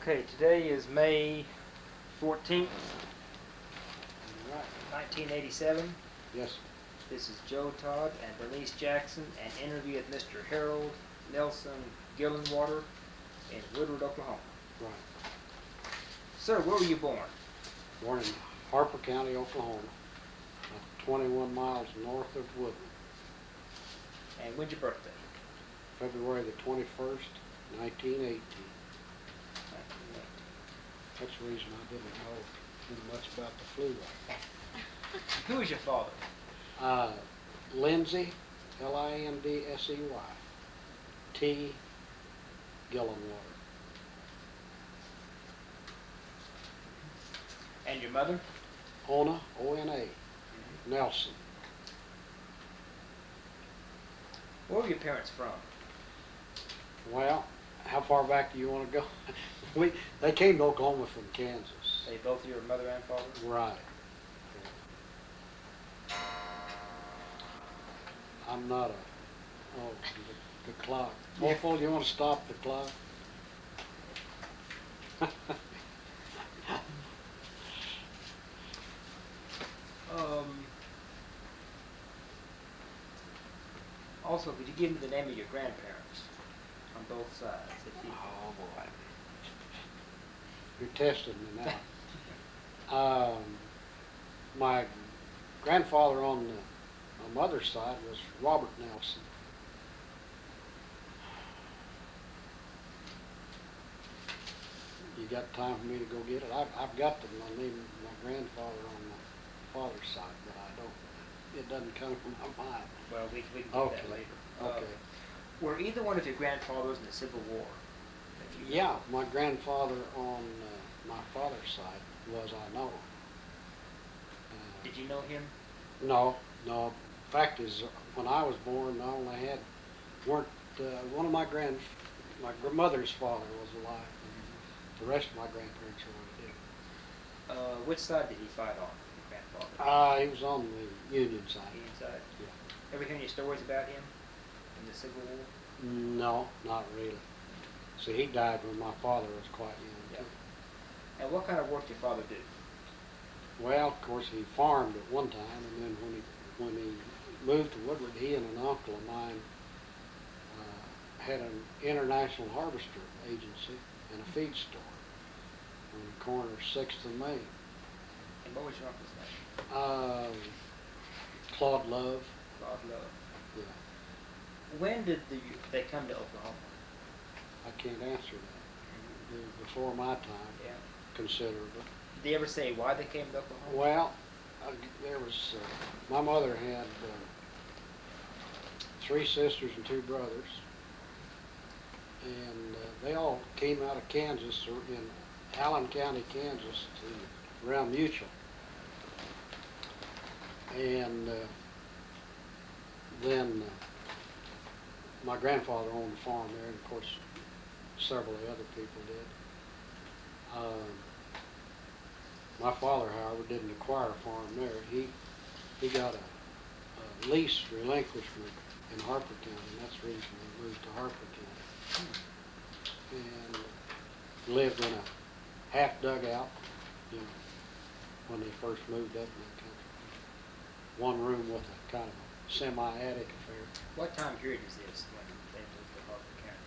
Okay, today is May 14th, Right. 1987. Yes. This is Joe, Todd, and Bernice Jackson, an interview with Mr. Harold Gillenwater in Woodward, Oklahoma. Right. Sir, where were you born? Born in Harper County, Oklahoma, 21 miles north of Woodward. And when's your birthday? February the 21st, 1918. That's the reason I didn't know much about the flu like that. Who is your father? Lindsay, Lindsey, T. Gillenwater. And your mother? Ona, O-N-A, Nelson. Where were your parents from? Well, how far back do you want to go? They came to Oklahoma from Kansas. They both your mother and father? Right. I'm not a, oh, the clock. Awful, do you want to stop the clock? Also, could you give me the name of your grandparents on both sides? Oh boy. You're testing me now. My grandfather on my mother's side was Robert Nelson. You got time for me to go get it? I've got my name of my grandfather on my father's side, but I don't. It doesn't come from my mind. Well, we can do Okay. that later. Okay. Were either one of your grandfathers in the Civil War? Yeah, my grandfather on my father's side was, I know. Did you know him? No. Fact is, when I was born, I only had one of my mother's father was alive. The rest of my grandparents are already dead. Which side did he fight on, your grandfather? He was on the Union side. Union side? Yeah. Ever hear any stories about him in the Civil War? No, not really. See, he died when my father was quite young. Yeah. And what kind of work did your father do? Well, of course, he farmed at one time, and then when he moved to Woodward, he and an uncle of mine had an international harvester agency and a feed store on the corner of 6th and Main. And what was your uncle's name? Claude Love. Claude Love. Yeah. When did they come to Oklahoma? I can't answer that. It was before my time, Yeah. considerably. Did they ever say why they came to Oklahoma? Well, there was, my mother had 3 sisters and 2 brothers, and they all came out of Kansas, or in Allen County, Kansas, to around Mutual. And then my grandfather owned a farm there, and of course several other people did. My father, however, didn't acquire a farm there. He got a lease relinquishment in Harper County, and that's the reason we moved to Harper County. And lived in a half dugout, when they first moved up in the country. 1 room with a kind of a semi-attic affair. What time period is this when they moved to Harper County?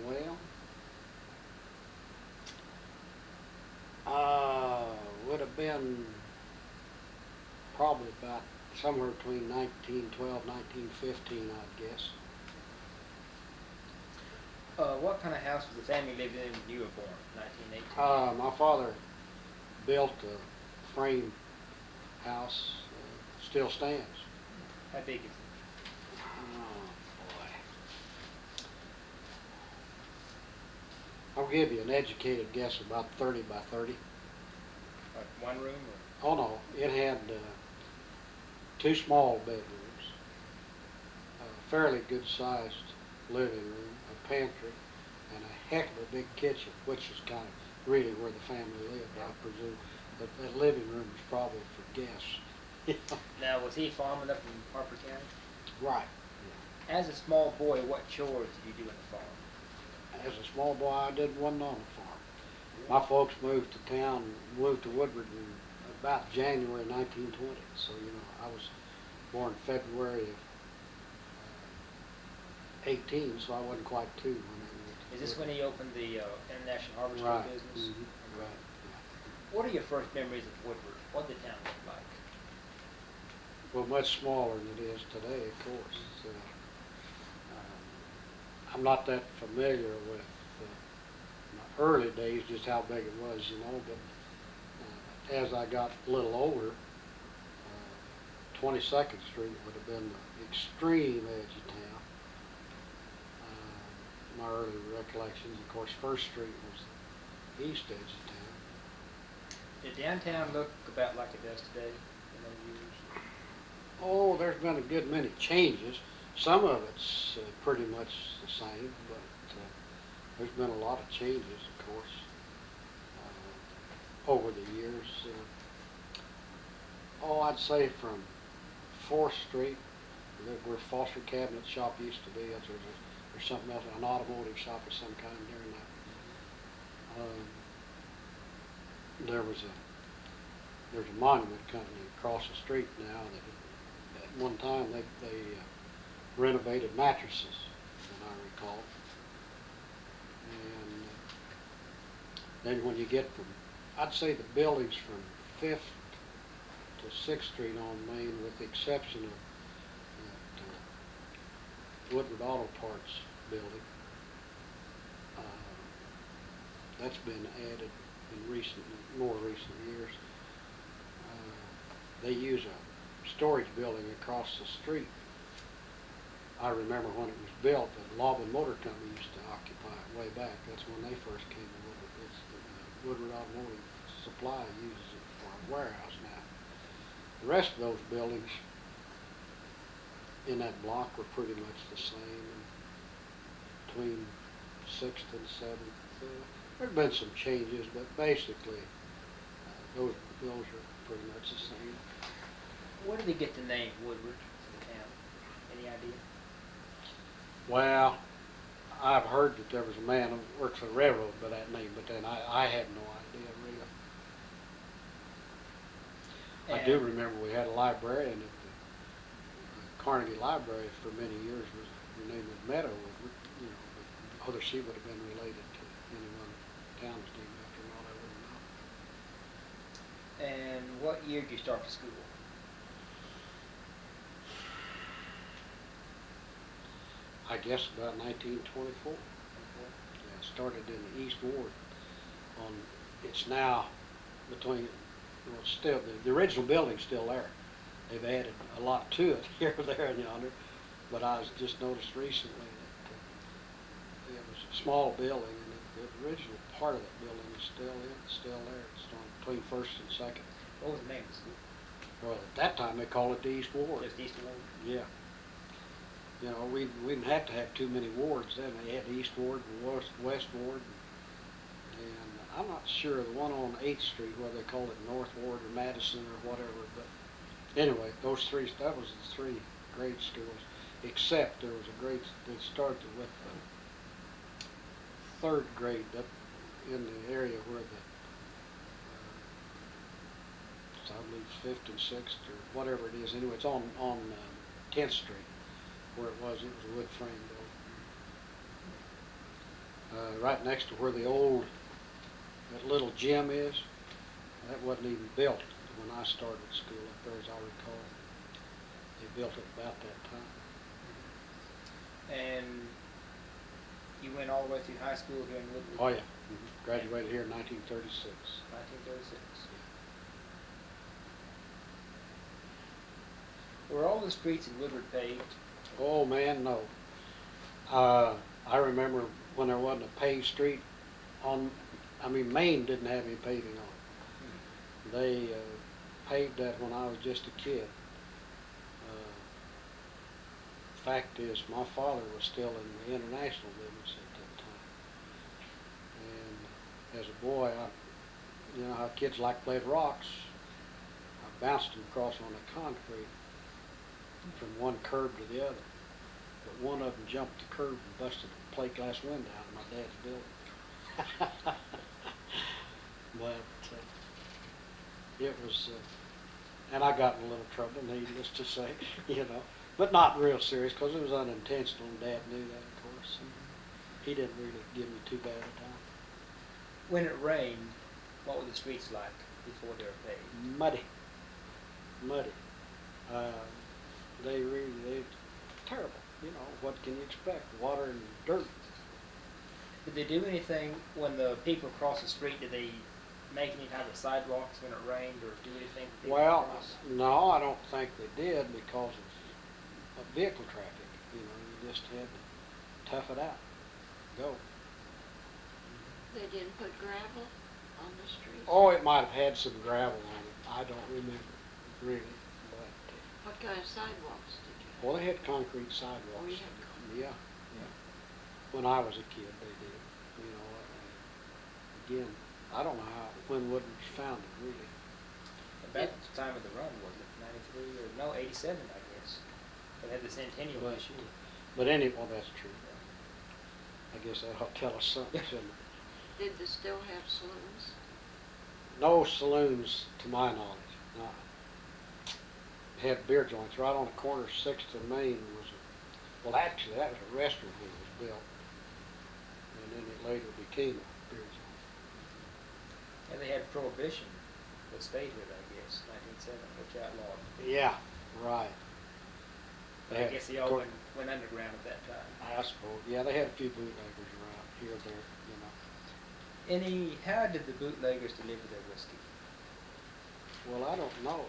Well, would have been probably about somewhere between 1912, 1915, I'd guess. What kind of house was the family living in when you were born, 1918? My father built a frame house, still stands. How big is it? Oh, boy. I'll give you an educated guess, about 30 by 30. Like 1 room? Or? Oh no, it had 2 small bedrooms, a fairly good-sized living room, a pantry, and a heck of a big kitchen, which is kind of really where the family lived, I presume. But that living room was probably for guests. Now, was he farming up in Harper County? Right. As a small boy, what chores did you do in the farm? As a small boy, I did one on the farm. My folks moved to town, moved to Woodward in about January 1920. So, you know, I was born February of 18, so I wasn't quite two when I moved to Is this Woodward. when he opened the International Harvest Right. business? Mm-hmm. Right. What are your first memories of Woodward? What did the town look like? Well, much smaller than it is today, of course. I'm not that familiar with my early days, just how big it was, you know, but as I got a little older, 22nd Street would have been the extreme edge of town. My early recollections, of course, First Street was the east edge of town. Did downtown look about like it does today in those years? Oh, there's been a good many changes. Some of it's pretty much the same, but there's been a lot of changes, of course, over the years. I'd say from 4th Street, where Foster Cabinet Shop used to be, there's something else, an automotive shop of some kind there now. There's a monument company across the street now that at one time they renovated mattresses, as I recall. And then when you get from, I'd say the buildings from 5th to 6th Street on Main, with the exception of that Woodward Auto Parts building, that's been added in more recent years. They use a storage building across the street. I remember when it was built, the Lobbin Motor Company used to occupy it way back. That's when they first came to Woodward. It's Woodward Automotive Supply uses it for a warehouse now. The rest of those buildings in that block were pretty much the same. Between 6th and 7th, there've been some changes, but basically those are pretty much the same. Where did they get the name Woodward for the town? Any idea? Well, I've heard that there was a man who works for the railroad by that name, but then I had no idea really. And I do remember we had a librarian at the Carnegie Library for many years. Her name was Meadow. You know, but whether she would have been related to anyone town's named after or not, I wouldn't know. And what year did you start the school? I guess about 1924. Yeah, started in the East Ward. It's now between, well, still the original building's still there. They've added a lot to it here, there, and yonder. But I was just noticed recently that it was a small building, and the original part of that building is still there. It's on between 1st and 2nd. What was the name of the school? Well, at that time they called it the East Ward. Just East Ward? Yeah. You know, we didn't have to have too many wards then. They had the East Ward and West Ward. And I'm not sure the one on 8th Street, whether they called it North Ward or Madison or whatever. But anyway, that was the 3 grade schools. Except there was a grade that started with the 3rd grade up in the area where I believe 5th and 6th or whatever it is. Anyway, it's on 10th Street. Where it was a wood frame building. Right next to where that little gym is, that wasn't even built when I started school up there, as I recall. They built it about that time. And you went all the way through high school here in Woodward? Oh yeah, graduated here in 1936. 1936. Were all the streets in Woodward paved? Oh man, no. I remember when there wasn't a paved street Maine didn't have any paving on it. They paved that when I was just a kid. Fact is, my father was still in the international business at that time. And as a boy, you know how kids like to play with rocks. I bounced them across on the concrete from one curb to the other. but one of them jumped the curb and busted a plate glass window out of my dad's building. But it was, and I got in a little trouble, needless to say, but not real serious because it was unintentional, and Dad knew that, of course. And he didn't really give me too bad a time. When it rained, what were the streets like before they were paved? Muddy. They terrible. What can you expect? Water and dirt. Did they do anything when the people crossed the street? Did they make any type of sidewalks when it rained, or do anything for people to Well, cross? no, I don't think they did because of vehicle traffic. You just had to tough it out. Go. They didn't put gravel on the streets? Oh, it might have had some gravel on it. I don't remember, really. But, What kind of sidewalks did you have? well, they had concrete sidewalks. Oh, you had concrete. Yeah. When I was a kid, they did. Again, I don't know when Woodward was founded, really. About the time of the run, was it 93 or no, 87, I guess. They had the centennial But- issue. But well, that's true. I guess that'll tell us something, shouldn't it? Did they still have saloons? No saloons, to my knowledge. No. Had beer joints right on the corner, 6th and Main well, actually, that was a restaurant when it was built, and then it later became a beer joint. And they had prohibition that stayed with it, I guess, 1907, which outlawed. Yeah, right. I guess they all went underground at that time. I suppose. Yeah, they had a few bootleggers around here or there. How did the bootleggers deliver their whiskey? Well, I don't know.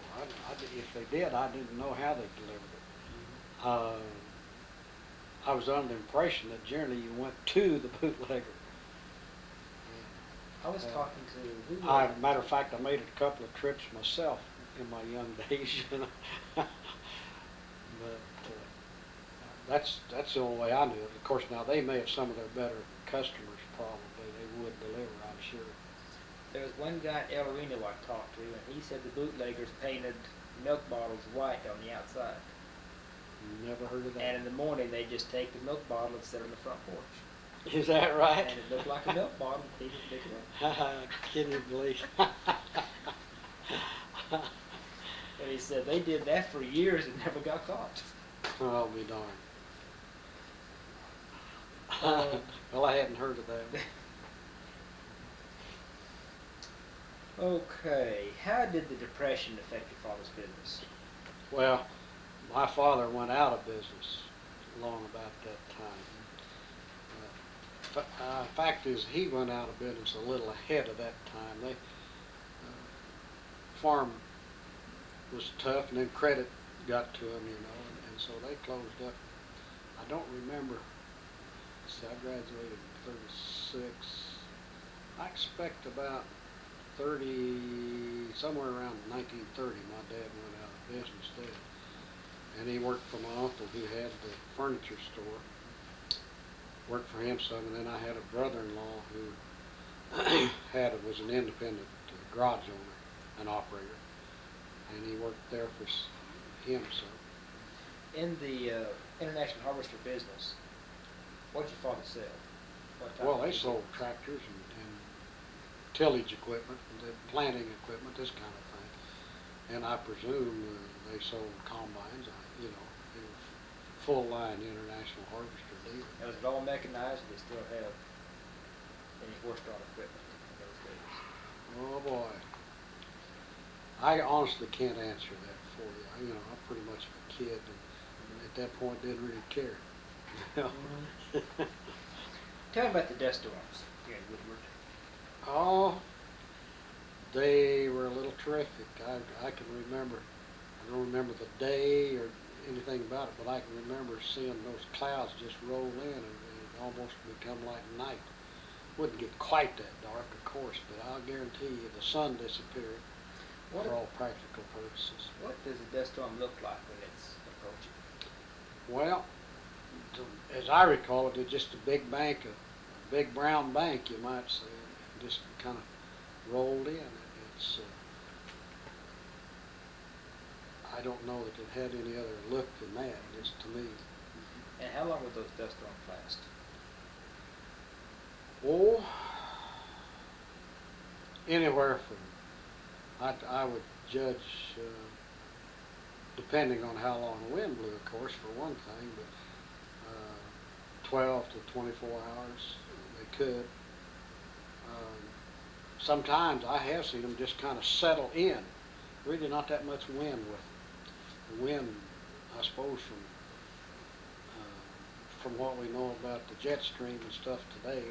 If they did, I didn't know how they delivered it. I was under the impression that generally you went to the bootlegger. I was talking to Matter of fact, I made a couple of trips myself in my young days, But that's the only way I knew it. Of course, now they may have some of their better customers probably. They would deliver, I'm sure. There was one guy at El Reno I talked to, and he said the bootleggers painted milk bottles white on the outside. Never heard of that. And in the morning, they just take the milk bottle and sit on the front porch. Is that right? And it looked like a milk bottle. They didn't pick it up. Can you believe? And he said they did that for years and never got caught. I'll be darned. Well, I hadn't heard of that. Okay, how did the Depression affect your father's business? Well, my father went out of business long about that time. Fact is, he went out of business a little ahead of that time. Farm was tough, and then credit got to them, and so they closed up. I don't remember. See, I graduated in 36. I expect about 30, somewhere around 1930, my dad went out of business then. And he worked for my uncle who had the furniture store. Worked for him some, and then I had a brother-in-law who was an independent garage owner, an operator. And he worked there for him some. In the International Harvester business, what did your father sell? Well, they sold tractors and tillage equipment, and planting equipment, this kind of thing. And I presume they sold combines. They were full-line International Harvester dealer. Now, was it all mechanized, or they still have any horse-drawn equipment in those days? Oh boy, I honestly can't answer that for you. I'm pretty much a kid, and at that point didn't really care. Tell me about the dust storms here in Woodward. Oh, they were a little terrific. I can remember, I don't remember the day or anything about it, but I can remember seeing those clouds just roll in and it almost become like night. Wouldn't get quite that dark, of course, but I'll guarantee you the sun disappeared for all practical purposes. What does a dust storm look like when it's approaching? Well, as I recall it, it's just a big bank, a big brown bank, you might say, just kind of rolled in. It's I don't know that it had any other look than that, just to me. And how long would those dust storms last? Oh, anywhere from, I would judge, depending on how long the wind blew, of course, for one thing, but 12 to 24 hours they could. Sometimes I have seen them just kind of settle in. Really not that much wind with them. The wind, I suppose, from what we know about the jet stream and stuff today,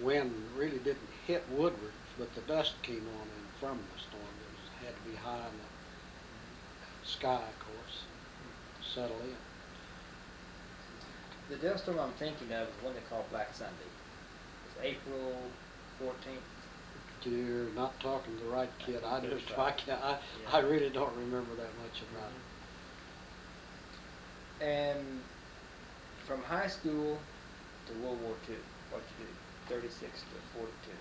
wind really didn't hit Woodward, but the dust came on in from the storm. It had to be high in the sky, of course, to settle in. The dust storm I'm thinking of is one they call Black Sunday. It's April 14th. You're not talking to the right kid. I Yeah. really don't remember that much about it. And from high school to World War II, what'd you do? 36 to 42.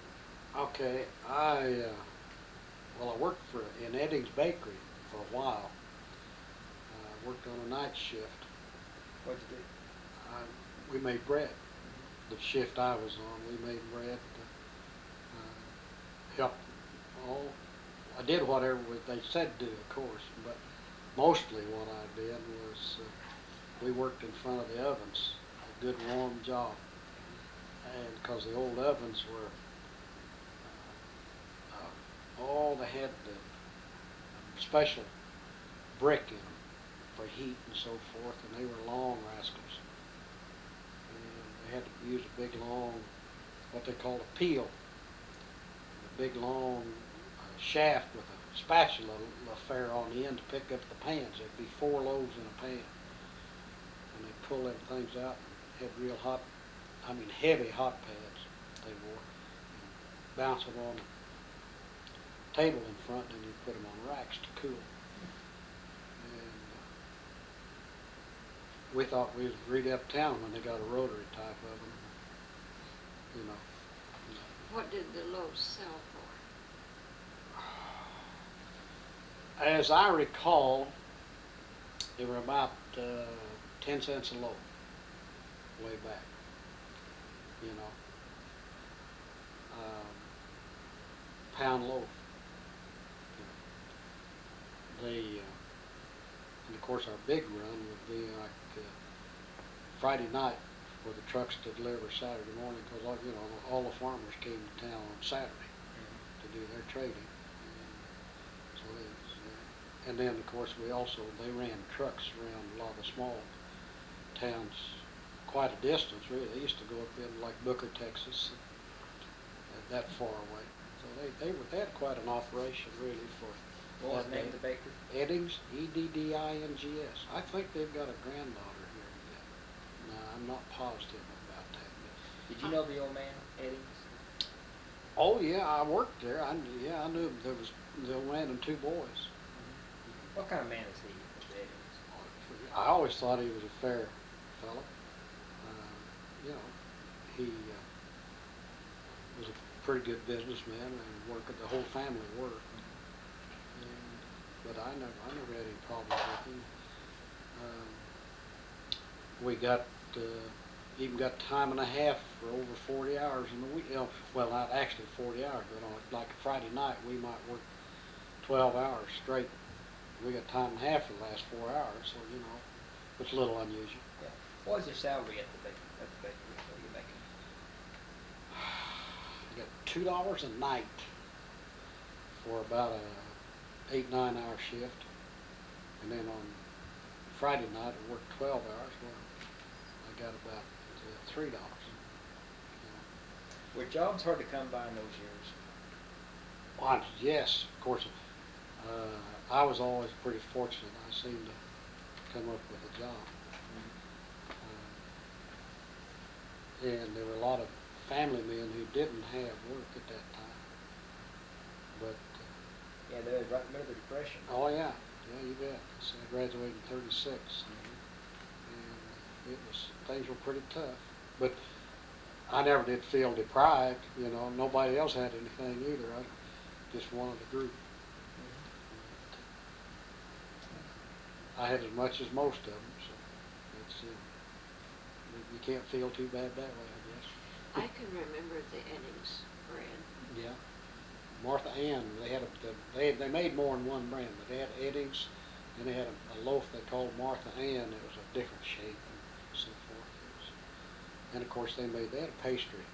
Okay, I worked in Eddings Bakery for a while. I worked on a night shift. What'd you do? We made bread. The shift I was on, we made bread. Helped all. I did whatever they said to do, of course, but mostly what I did was we worked in front of the ovens, a good warm job, and because the old ovens were, they had the special brick in them for heat and so forth, and they were long rascals. And they had to use a big long, what they called a peel, a big long shaft with a spatula affair on the end to pick up the pans. There'd be 4 loaves in a pan, and they'd pull them things out and had real heavy hot pads they wore, and bounce them on the table in front, and you put them on racks to cool. And we thought we was really uptown when they got a rotary type of them, you know. What did the loaves sell for? As I recall, they were about 10 cents a loaf way back, you know. Pound loaf. And of course our big run would be like Friday night for the trucks to deliver Saturday morning, because all the farmers came to town on Saturday to do their trading. And so and then of course they ran trucks around a lot of the small towns, quite a distance really. They used to go up in like Booker, Texas, that far away. So they had quite an operation really for. What was the name of the bakery? Eddings, Eddings. I think they've got a granddaughter here yet. No, I'm not positive about that. Did you know the old man, Eddings? Oh yeah, I worked there. I knew him. There was the old man and 2 boys. What kind of man is he, Mr. Eddings? I always thought he was a fair fellow. He was a pretty good businessman, and the whole family worked. But I never had any problems with him. We even got time and a half for over 40 hours in the week. Well, not actually 40 hours, but on like a Friday night we might work 12 hours straight. We got time and a half for the last 4 hours, so it's a little unusual. Yeah. What was your salary at the bakery? What were you making? I got $2 a night for about a 8-9 hour shift, and then on Friday night I worked 12 hours. Well, I got about $3. Were jobs hard to come by in those years? Well, yes, of course. I was always pretty fortunate. I seemed to come up with a job. And there were a lot of family men who didn't have work at that time. But yeah, they were right in the middle of the Depression. Oh yeah, you bet. So I graduated in '36, and things were pretty tough. But I never did feel deprived. Nobody else had anything either. I just wanted a group. I had as much as most of them, so that's it. you can't feel too bad that way, I guess. I can remember the Innings bread. Yeah. Martha Ann, they made more than one brand, but they had Eddings, and they had a loaf they called Martha Ann. It was a different shape and so forth. And of course they had a pastry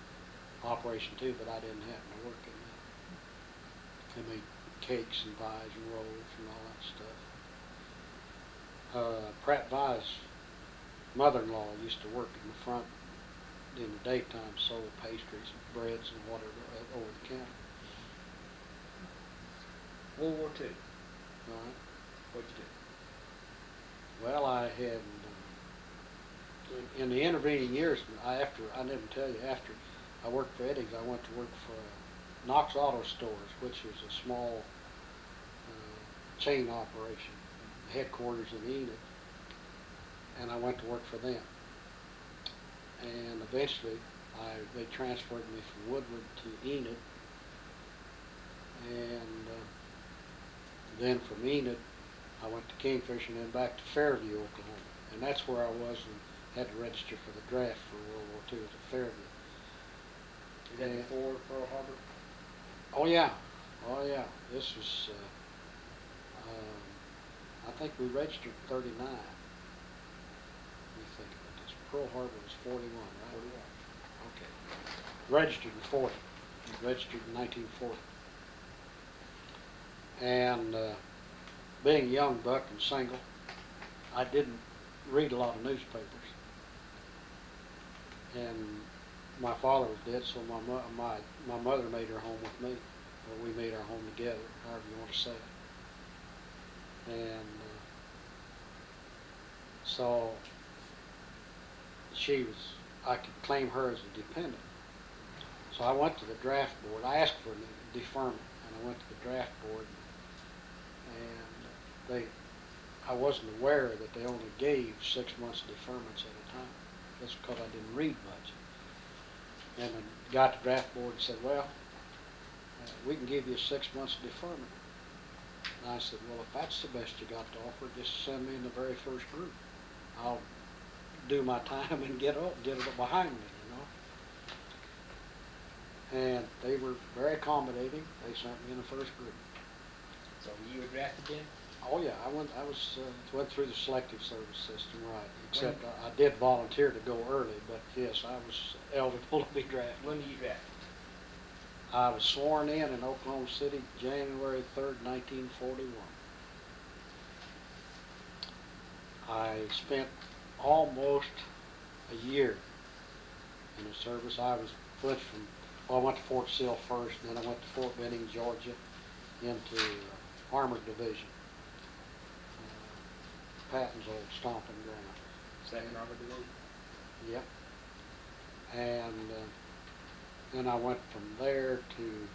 operation too, but I didn't happen to work in that. They made cakes and pies and rolls and all that stuff. Pratt Vie's mother-in-law used to work in the front in the daytime, sold pastries and breads and whatever over the counter. World War II. All right. What'd you do? Well, I had in the intervening years. I didn't tell you, after I worked for Eddings, I went to work for Knox Auto Stores, which is a small chain operation, headquarters in Enid, and I went to work for them. And eventually, they transferred me from Woodward to Enid, and then from Enid, I went to Kingfisher and then back to Fairview, Oklahoma, and that's where I was and had to register for the draft for World War II at Fairview. Is that before Pearl Harbor? Oh yeah, this was, I think we registered 39. Let me think about this. Pearl Harbor was 41, right? 41. Okay. Registered in 40. Registered in 1940. And being a young buck and single, I didn't read a lot of newspapers. And my father was dead, so my mother made her home with me, or we made our home together, however you want to say it. And so I could claim her as a dependent. So I went to the draft board. I asked for a deferment, and I went to the draft board, and I wasn't aware that they only gave 6 months deferments at a time. That's because I didn't read much. And I got to the draft board and said, well, we can give you 6 months deferment. And I said, well, if that's the best you got to offer, just send me in the very first group. I'll do my time and get it behind me, And they were very accommodating. They sent me in the first group. So you were drafted then? Oh yeah, I went through the selective service system, right. Except I did volunteer to go early, but yes, I was eligible to be drafted. When were you drafted? I was sworn in Oklahoma City, January 3rd, 1941. I spent almost a year in the service. I went to Fort Sill first, and then I went to Fort Benning, Georgia, into Armored Division. Patton's old stomping ground. 2nd Armored Division? Yep. And then I went from there to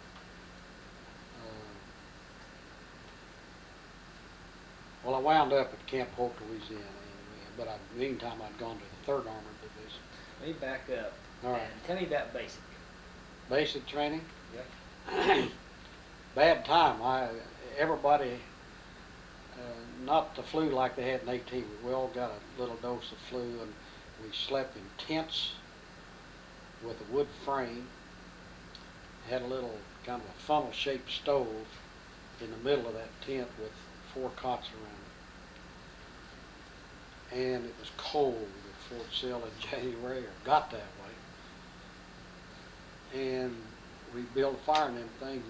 I wound up at Camp Hope, Louisiana, anyway. But in the meantime, I'd gone to the 3rd Armored Division. Let me back up. All right. And tell me about basic. Basic training? Yeah. Bad time. Everybody, not the flu like they had in 18. We all got a little dose of flu, and we slept in tents with a wood frame. Had a little kind of a funnel-shaped stove in the middle of that tent with 4 cots around it. And it was cold at Fort Sill in January, or got that way. And we built a fire in them things.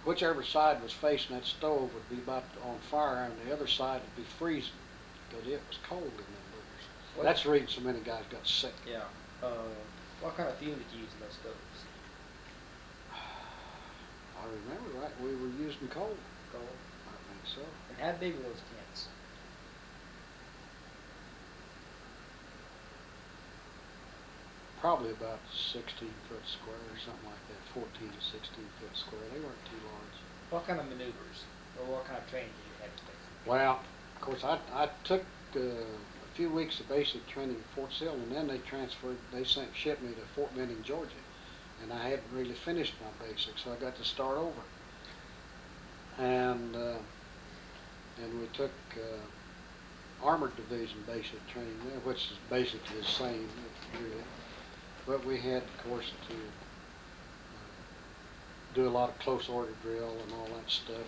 Whichever side was facing that stove would be about on fire, and the other side would be freezing because it was cold in them doors. That's the reason so many guys got sick. Yeah. What kind of fuel did you use in those stoves? I remember right, we were using coal. Coal. I think so. And how big were those tents? Probably about 16-foot square or something like that, 14 to 16-foot square. They weren't too large. What kind of maneuvers or what kind of training did you have to take? Well, of course, I took a few weeks of basic training at Fort Sill, and then they shipped me to Fort Benning, Georgia. And I hadn't really finished my basics, so I got to start over. And we took Armored Division basic training there, which is basically the same, really. But we had, of course, to do a lot of close order drill and all that stuff,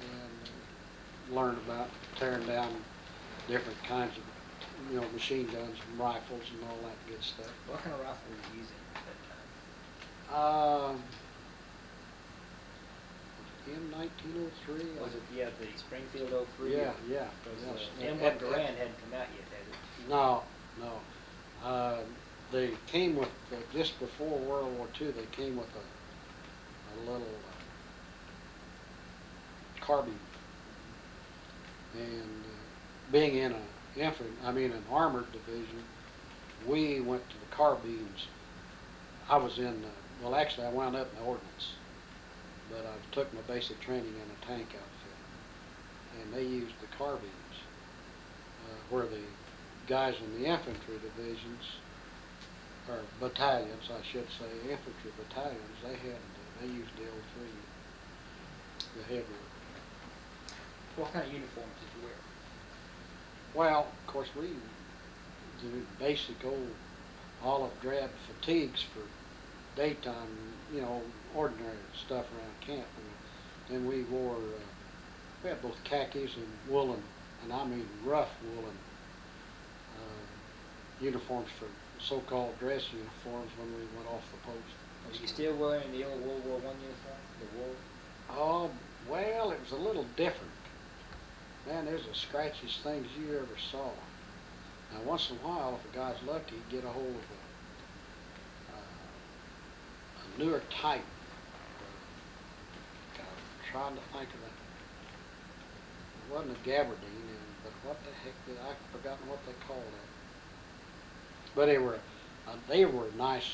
and learn about tearing down different kinds of, machine guns and rifles and all that good stuff. What kind of rifle were you using at that time? In 1903. Was it, the Springfield 03? Yeah. Because Yes. M1 Garand hadn't come out yet, had it? No. They came with, just before World War II, they came with a little carbine. And being in an armored division, we went to the carbines. I was in, actually I wound up in the Ordnance, but I took my basic training in a tank outfit, and they used the carbines, where the guys in the infantry divisions, or battalions, I should say, infantry battalions, they used the 03, the heavier. What kind of uniforms did you wear? Well, of course, we do basic old olive drab fatigues for daytime, ordinary stuff around camp. And then we wore, we had both khakis and woolen, and I mean rough woolen uniforms for so-called dress uniforms when we went off the post. Are you still wearing the old World War I uniform, the wool? Oh, well, it was a little different. Man, there's the scratchiest things you ever saw. Now, once in a while, if a guy's lucky, he'd get a hold of a newer type. God, I'm trying to think of it. It wasn't a gabardine, but what the heck I've forgotten what they called it. But they were nice,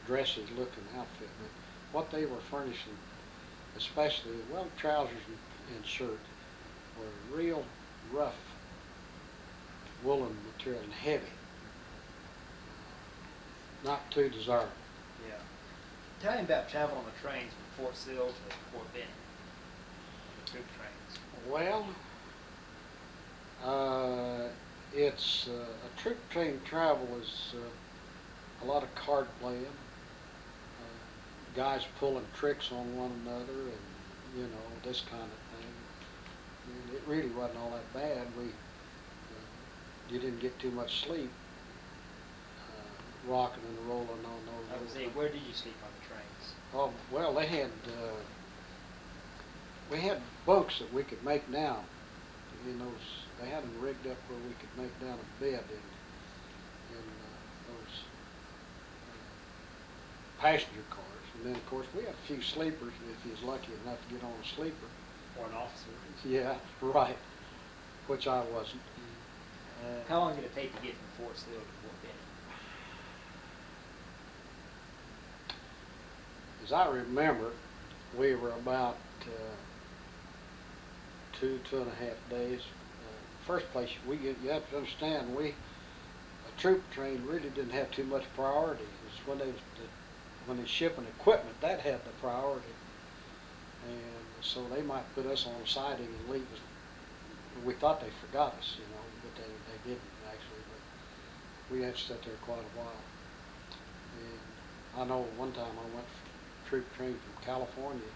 dressy looking outfit. But what they were furnishing, especially, trousers and shirt, were real rough woolen material and heavy. Not too desirable. Yeah. Tell me about traveling on the trains from Fort Sill to Fort Benning, the troop trains. Well, it's a troop train travel is a lot of card playing, guys pulling tricks on one another, and this kind of thing. And it really wasn't all that bad. You didn't get too much sleep, rocking and rolling on those. I was saying, where did you sleep on the trains? Oh, well, we had bunks that we could make down. They had them rigged up where we could make down a bed in those passenger cars. And then, of course, we had a few sleepers if you was lucky enough to get on a sleeper. Or an officer? Yeah, right, which I wasn't. How long did it take to get from Fort Sill to Fort Benning? As I remember, we were about 2.5 days. First place you have to understand, a troop train really didn't have too much priority. It was when they shipping equipment that had the priority, and so they might put us on a siding and leave us. We thought they forgot us, but they didn't actually. But we had to sit there quite a while. And I know one time I went troop train from California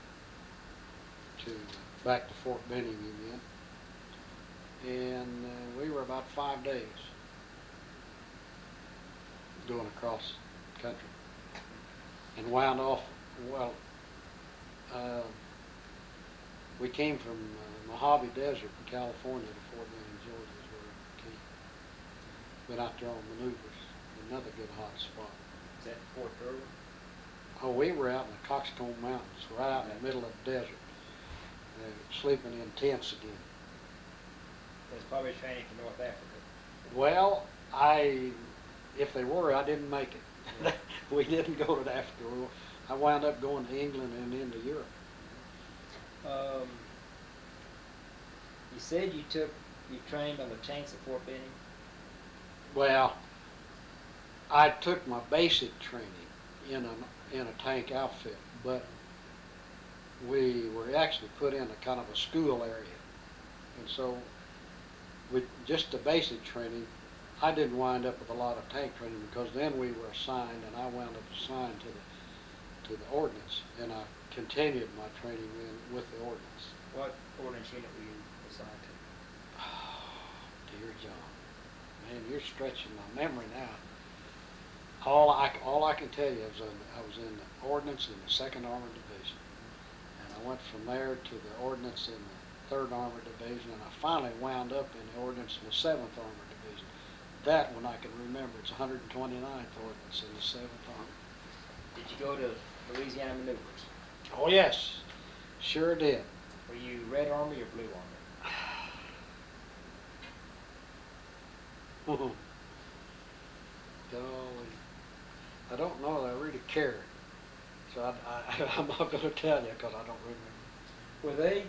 back to Fort Benning again, and we were about 5 days going across the country, and wound off. We came from Mojave Desert in California to Fort Benning, Georgia, is where we came. Been out there on maneuvers, another good hot spot. Is that Fort Irwin? Oh, we were out in the Coxcomb Mountains, right out in the middle of the desert, sleeping in tents again. That's probably training for North Africa. Well, if they were, I didn't make it. Yeah. We didn't go to Africa. I wound up going to England and into Europe. You said you trained on the tanks at Fort Benning? Well, I took my basic training in a tank outfit, but we were actually put in a kind of a school area, and so with just the basic training, I didn't wind up with a lot of tank training because then we were assigned, and I wound up assigned to the ordnance, and I continued my training then with the ordnance. What ordnance unit were you assigned to? Oh, dear John, man, you're stretching my memory now. All I can tell you is I was in the ordnance in the 2nd Armored Division, and I went from there to the ordnance in the 3rd Armored Division, and I finally wound up in the ordnance in the 7th Armored Division. That one I can remember. It's 129th Ordnance in the 7th Armored. Did you go to Louisiana maneuvers? Oh yes, sure did. Were you Red Army or Blue Army? Golly, I don't know that I really cared, so I'm not going to tell you because I don't remember. Were they,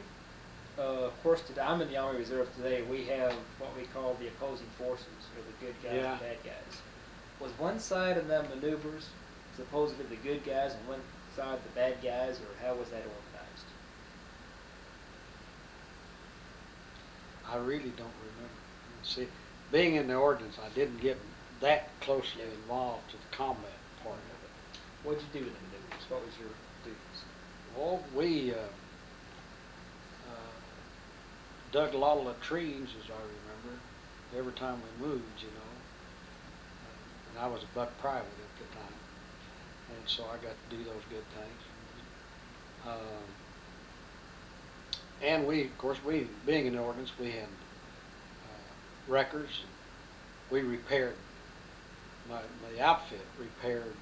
of course, today, I'm in the Army Reserve today. We have what we call the opposing forces, or the good guys and bad guys. Was one side of them maneuvers supposedly the good guys and one side the bad guys, or how was that organized? I really don't remember. See, being in the ordnance, I didn't get that closely involved to the combat part of it. What did you do in the maneuvers? What was your duties? Well, we dug a lot of latrines, as I remember, every time we moved, you know. And I was a buck private at the time, and so I got to do those good things. And we, of course, being in the ordnance, we had wreckers. We repaired, my outfit repaired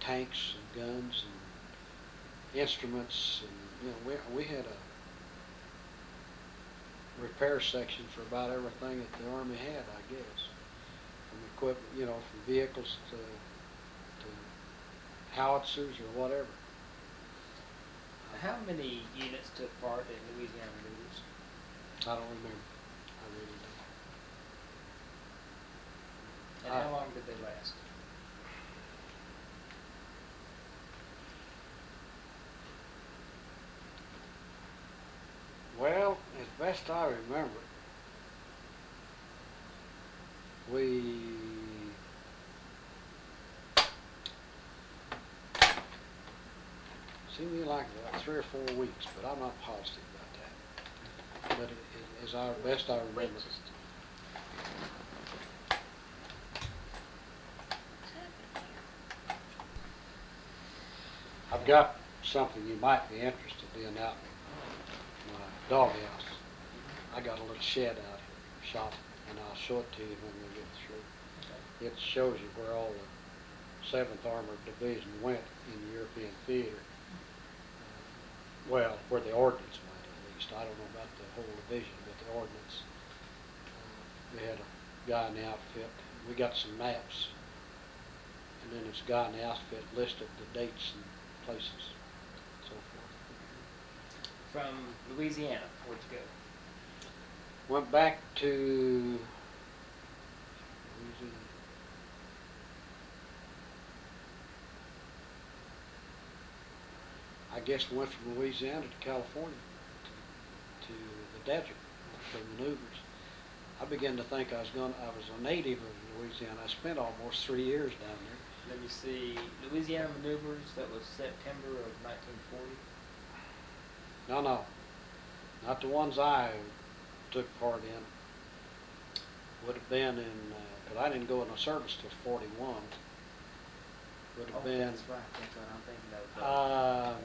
tanks and guns and instruments, and you know, we had a repair section for about everything that the Army had, I guess, from equipment, you know, from vehicles to howitzers or whatever. How many units took part in Louisiana maneuvers? I don't remember. I really don't. And how long did they last? Well, as best I remember, we seemed to be like about 3 or 4 weeks, but I'm not positive about that. But it is our best I remember. I've got something you might be interested in out in my doghouse. I got a little shed out here, shop, and I'll show it to you when we get through. Okay. It shows you where all the 7th Armored Division went in the European theater. Well, where the ordnance went, at least. I don't know about the whole division, but the ordnance. We had a guy in the outfit. We got some maps, and then this guy in the outfit listed the dates and places, so forth. From Louisiana, where'd you go? Went back to Louisiana. I guess we went from Louisiana to California, to the desert for maneuvers. I began to think I was a native of Louisiana. I spent almost 3 years down there. Let me see, Louisiana maneuvers, that was September of 1940? No, not the ones I took part in. Would have been in, but I didn't go into service till 41. Would have been. That's right, that's what I'm thinking of.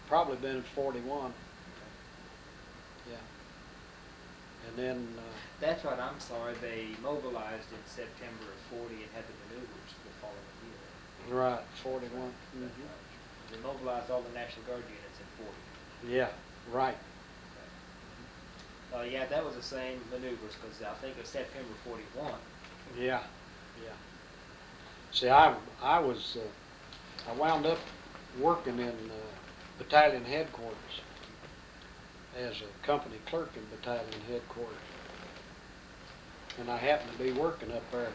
Probably been in 41. Okay. Yeah. And then. That's right, I'm sorry, they mobilized in September of 40 and had the maneuvers the following year. Right, 41. That's Mm-hmm. right. They mobilized all the National Guard units in 40. Yeah, right. Okay. Yeah, that was the same maneuvers, because I think it was September 41. Yeah. See, I wound up working in battalion headquarters as a company clerk in battalion headquarters. And I happened to be working up there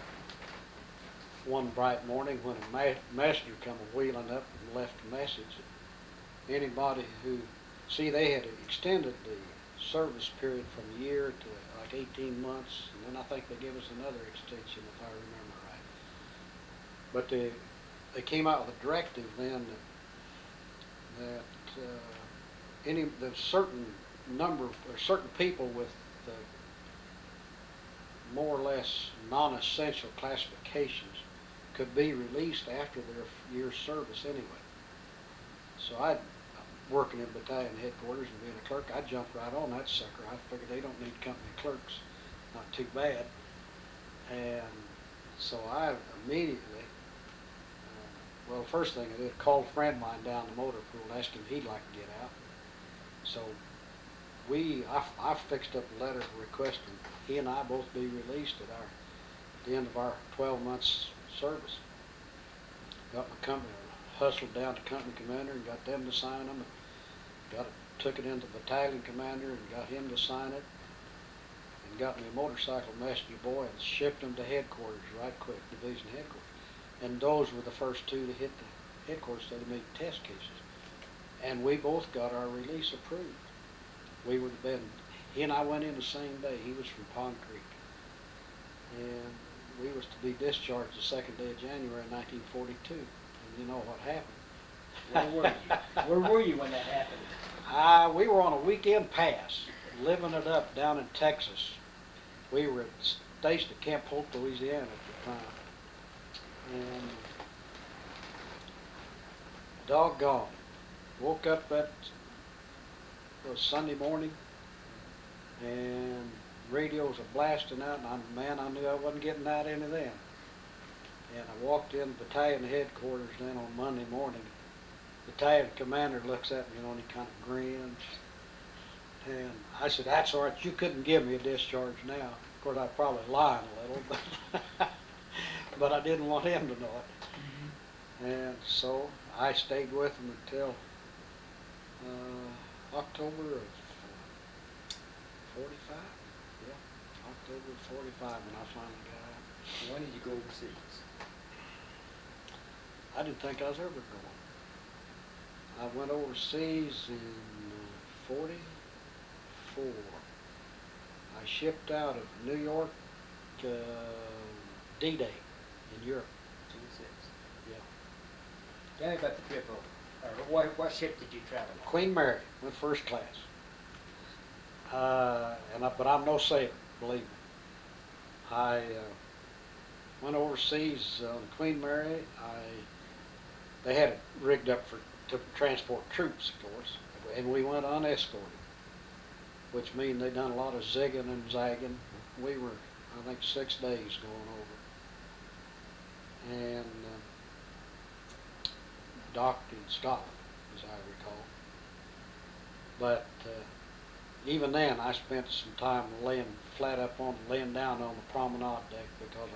one bright morning when a messenger come wheeling up and left a message. Anybody who, see, they had extended the service period from a year to like 18 months, and then I think they gave us another extension if I remember right. But they came out with a directive then that there's certain number or certain people with more or less non-essential classifications could be released after their year's service anyway. So working in battalion headquarters and being a clerk, I jumped right on that sucker. I figured they don't need company clerks, not too bad. And so I immediately, well, the first thing I did, called a friend of mine down the motor pool, asked him if he'd like to get out. So I fixed up a letter requesting he and I both be released at the end of our 12 months service. Got my company, hustled down to company commander and got them to sign them. Took it into battalion commander and got him to sign it. And got me a motorcycle messenger boy and shipped them to headquarters right quick, division headquarters. And those were the first two to hit the headquarters so they made test cases. And we both got our release approved. We would have been, he and I went in the same day. He was from Pond Creek. And we was to be discharged the second day of January 1942. And you know what happened. Where were you? Where were you when that happened? We were on a weekend pass, living it up down in Texas. We were stationed at Camp Hope, Louisiana at the time. And doggone, woke up that Sunday morning and radios were blasting out, and I knew I wasn't getting out any then. And I walked in battalion headquarters then on Monday morning. Battalion commander looks at me, and he kind of grins. And I said, "That's all right, you couldn't give me a discharge now." Of course, I was probably lying a little, but I didn't want him to know it. And so I stayed with him until October of 45. Yeah, October of 45 when I finally got out. When did you go overseas? I didn't think I was ever going. I went overseas in 44. I shipped out of New York D-Day in Europe. 26. Yeah. Tell me about the trip over. Or what ship did you travel on? Queen Mary, went first class. But I'm no sailor, believe me. I went overseas on Queen Mary. They had it rigged up to transport troops, of course, and we went unescorted, which means they done a lot of zigging and zagging. We were, I think, 6 days going over, and docked in Scotland, as I recall. But even then, I spent some time laying down on the promenade deck because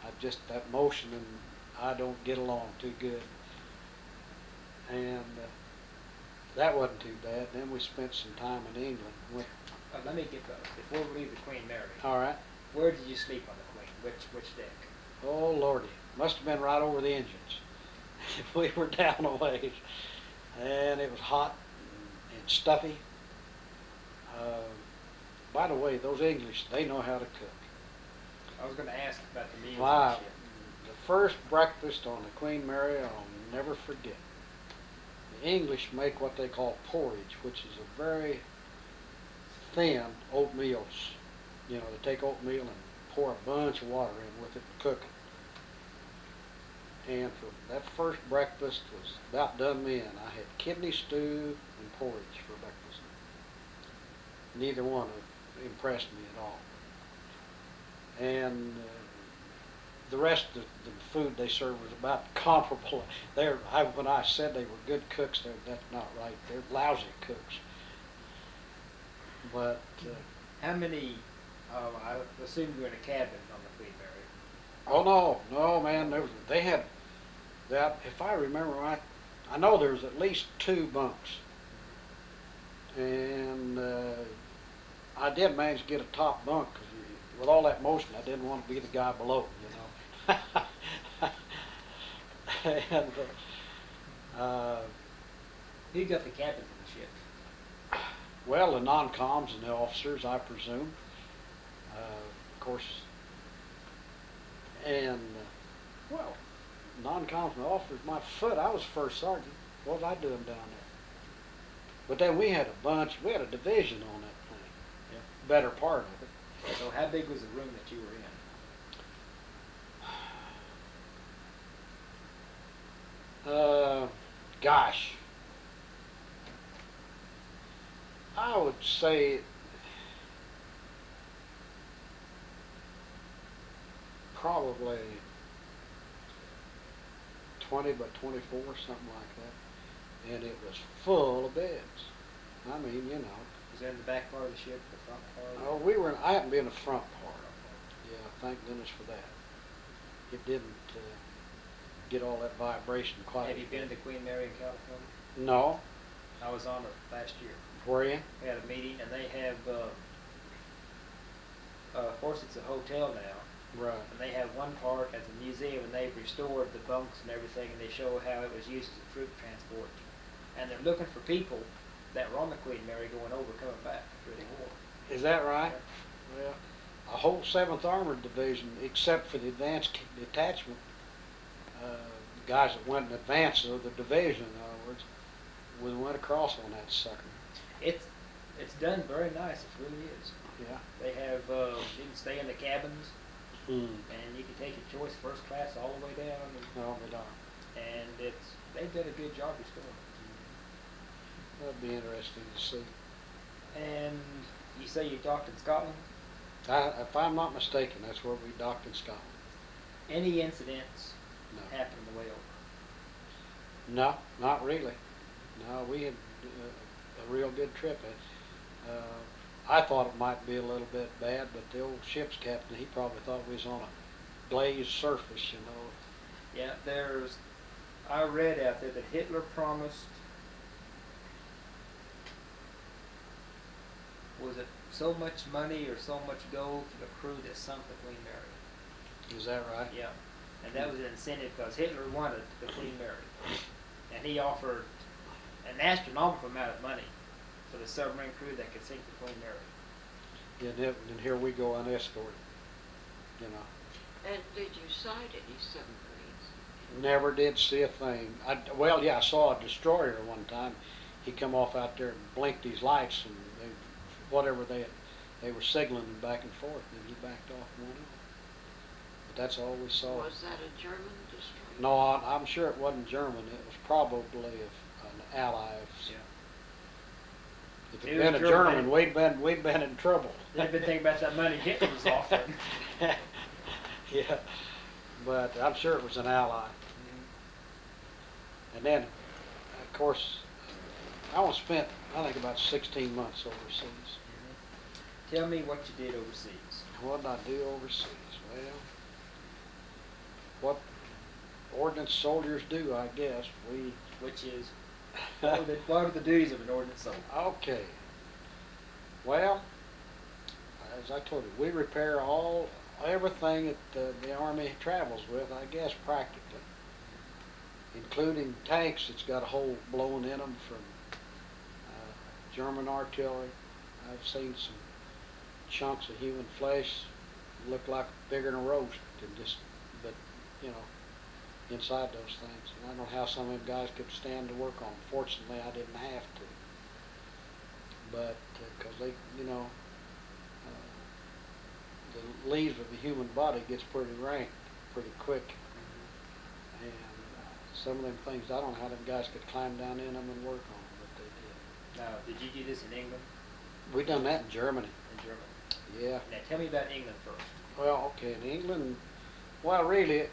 I just, that motion, and I don't get along too good. And that wasn't too bad. Then we spent some time in England. Let me get those before we leave the Queen Mary. All right. Where did you sleep on the Queen? Which deck? Oh Lordy, must have been right over the engines. We were down a ways, and it was hot and stuffy. By the way, those English, they know how to cook. I was going to ask about the meals. Wow. On the ship. The first breakfast on the Queen Mary, I'll never forget. The English make what they call porridge, which is a very thin oatmeal. You know, they take oatmeal and pour a bunch of water in with it and cook it. And for that first breakfast was about done me in. I had kidney stew and porridge for breakfast. Neither one impressed me at all. And the rest of the food they served was about comparable. When I said they were good cooks, that's not right. They're lousy cooks. But how many? I assume you were in a cabin on the Queen Mary. Oh no, man! They had that. If I remember right, I know there was at least 2 bunks, and I did manage to get a top bunk because with all that motion, I didn't want to be the guy below, you know. And Who got the captain of the ship? Well, the non-coms and the officers, I presume. Of course, and, well, non-coms and officers, my foot, I was first sergeant. What was I doing down there? But then we had we had a division on that thing. Yeah. Better part of it. So how big was the room that you were in? Gosh, I would say probably 20 by 24, something like that. And it was full of beds. I mean, you know. Was that in the back part of the ship, the front part? Oh, I happened to be in the front part. Yeah, thank goodness for that. It didn't get all that vibration quite. Have you been to Queen Mary in California? No. I was on it last year. Were you? We had a meeting, and they have, of course, it's a hotel now. Right. And they have one part as a museum, and they've restored the bunks and everything, and they show how it was used as a troop transport. And they're looking for people that were on the Queen Mary going over, coming back through the war. Is that right? Yeah. Well, a whole 7th Armored Division, except for the advanced detachment, guys that went in advance of the division, in other words, we went across on that sucker. It's done very nice. It really is. Yeah. They have you can stay in the cabins, and you can take your choice first class all the way down. No, they don't. And they've done a good job restoring it. That'd be interesting to see. And you say you docked in Scotland? If I'm not mistaken, that's where we docked in Scotland. Any incidents No. happen on the way over? No, not really. No, we had a real good trip. I thought it might be a little bit bad, but the old ship's captain, he probably thought we was on a glazed surface, you know. Yeah, I read out there that Hitler promised, was it so much money or so much gold to the crew that sunk the Queen Mary? Is that right? Yeah, and that was an incentive because Hitler wanted the Queen Mary, and he offered an astronomical amount of money for the submarine crew that could sink the Queen Mary. And here we go unescorted, you know. And did you sight any submarines? Never did see a thing. Well, yeah, I saw a destroyer one time. He come off out there and blinked his lights, and they were signaling back and forth, and he backed off and went on. But that's all we saw. Was that a German destroyer? No, I'm sure it wasn't German. It was probably an ally. Yeah. If it had been a German, we'd been in trouble. They've been thinking about that money Hitler was offering. Yeah, but I'm sure it was an ally. And then, of course, I spent, I think, about 16 months overseas. Tell me what you did overseas. What did I do overseas? Well, what ordnance soldiers do, I guess. Which is, what are the duties of an ordnance soldier? Okay. Well, as I told you, we repair everything that the Army travels with, I guess, practically, including tanks that's got a hole blown in them from German artillery. I've seen some chunks of human flesh look like bigger than a roast, but you know, inside those things. And I don't know how some of them guys could stand to work on them. Fortunately, I didn't have to. But because they, you know, the leaves of the human body gets pretty rank pretty quick. And some of them things, I don't know how them guys could climb down in them and work on them, but they did. Now, did you do this in England? We done that in Germany. In Germany. Yeah. Now, tell me about England first. Well, okay, in England, well, really,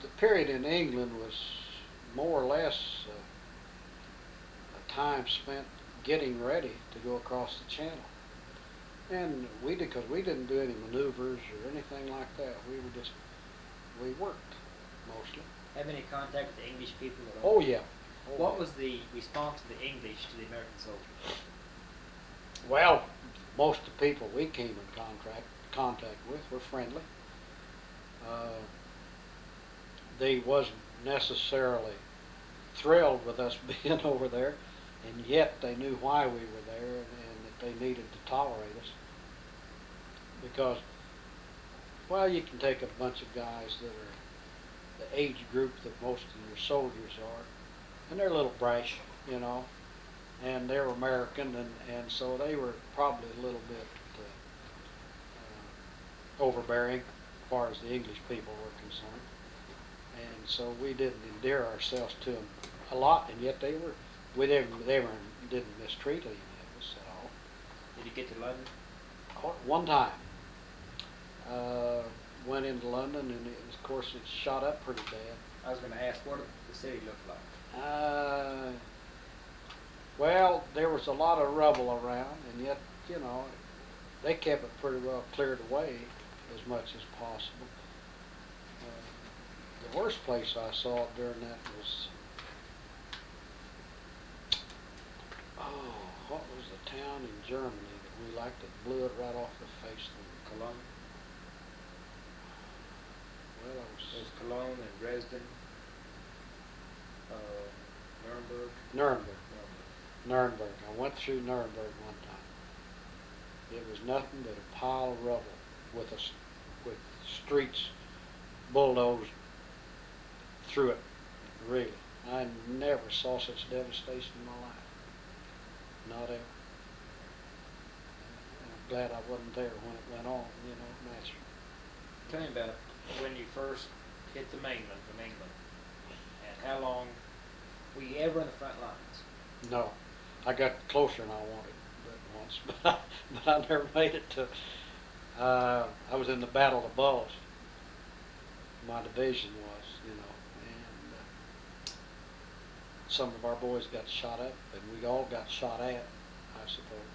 the period in England was more or less a time spent getting ready to go across the channel. And because we didn't do any maneuvers or anything like that. We worked mostly. Have any contact with the English people at all? Oh, yeah. What was the response of the English to the American soldiers? Well, most of the people we came in contact with were friendly. They wasn't necessarily thrilled with us being over there, and yet they knew why we were there and that they needed to tolerate us. Because, well, you can take a bunch of guys that are the age group that most of your soldiers are, and they're a little brash, you know, and they're American, and so they were probably a little bit overbearing as far as the English people were concerned. And so we didn't endear ourselves to them a lot, and yet they didn't mistreat any of us at all. Did you get to London? One time, went into London, and of course it shot up pretty bad. I was going to ask, what did the city look like? Well, there was a lot of rubble around, and yet, you know, they kept it pretty well cleared away as much as possible. The worst place I saw it during that was, what was the town in Germany that we liked that blew it right off the face of the Cologne? Well, There's Cologne and Dresden, Nuremberg. Nuremberg. I went through Nuremberg one time. It was nothing but a pile of rubble with streets bulldozed through it. Really, I never saw such devastation in my life. Not ever. And I'm glad I wasn't there when it went on. You know, naturally. Tell me about when you first hit the mainland from England, and how long were you ever in the front lines? No, I got closer than I wanted once, but I never made it to. I was in the Battle of the Bulge. My division was, you know, and some of our boys got shot up, and we all got shot at, I suppose.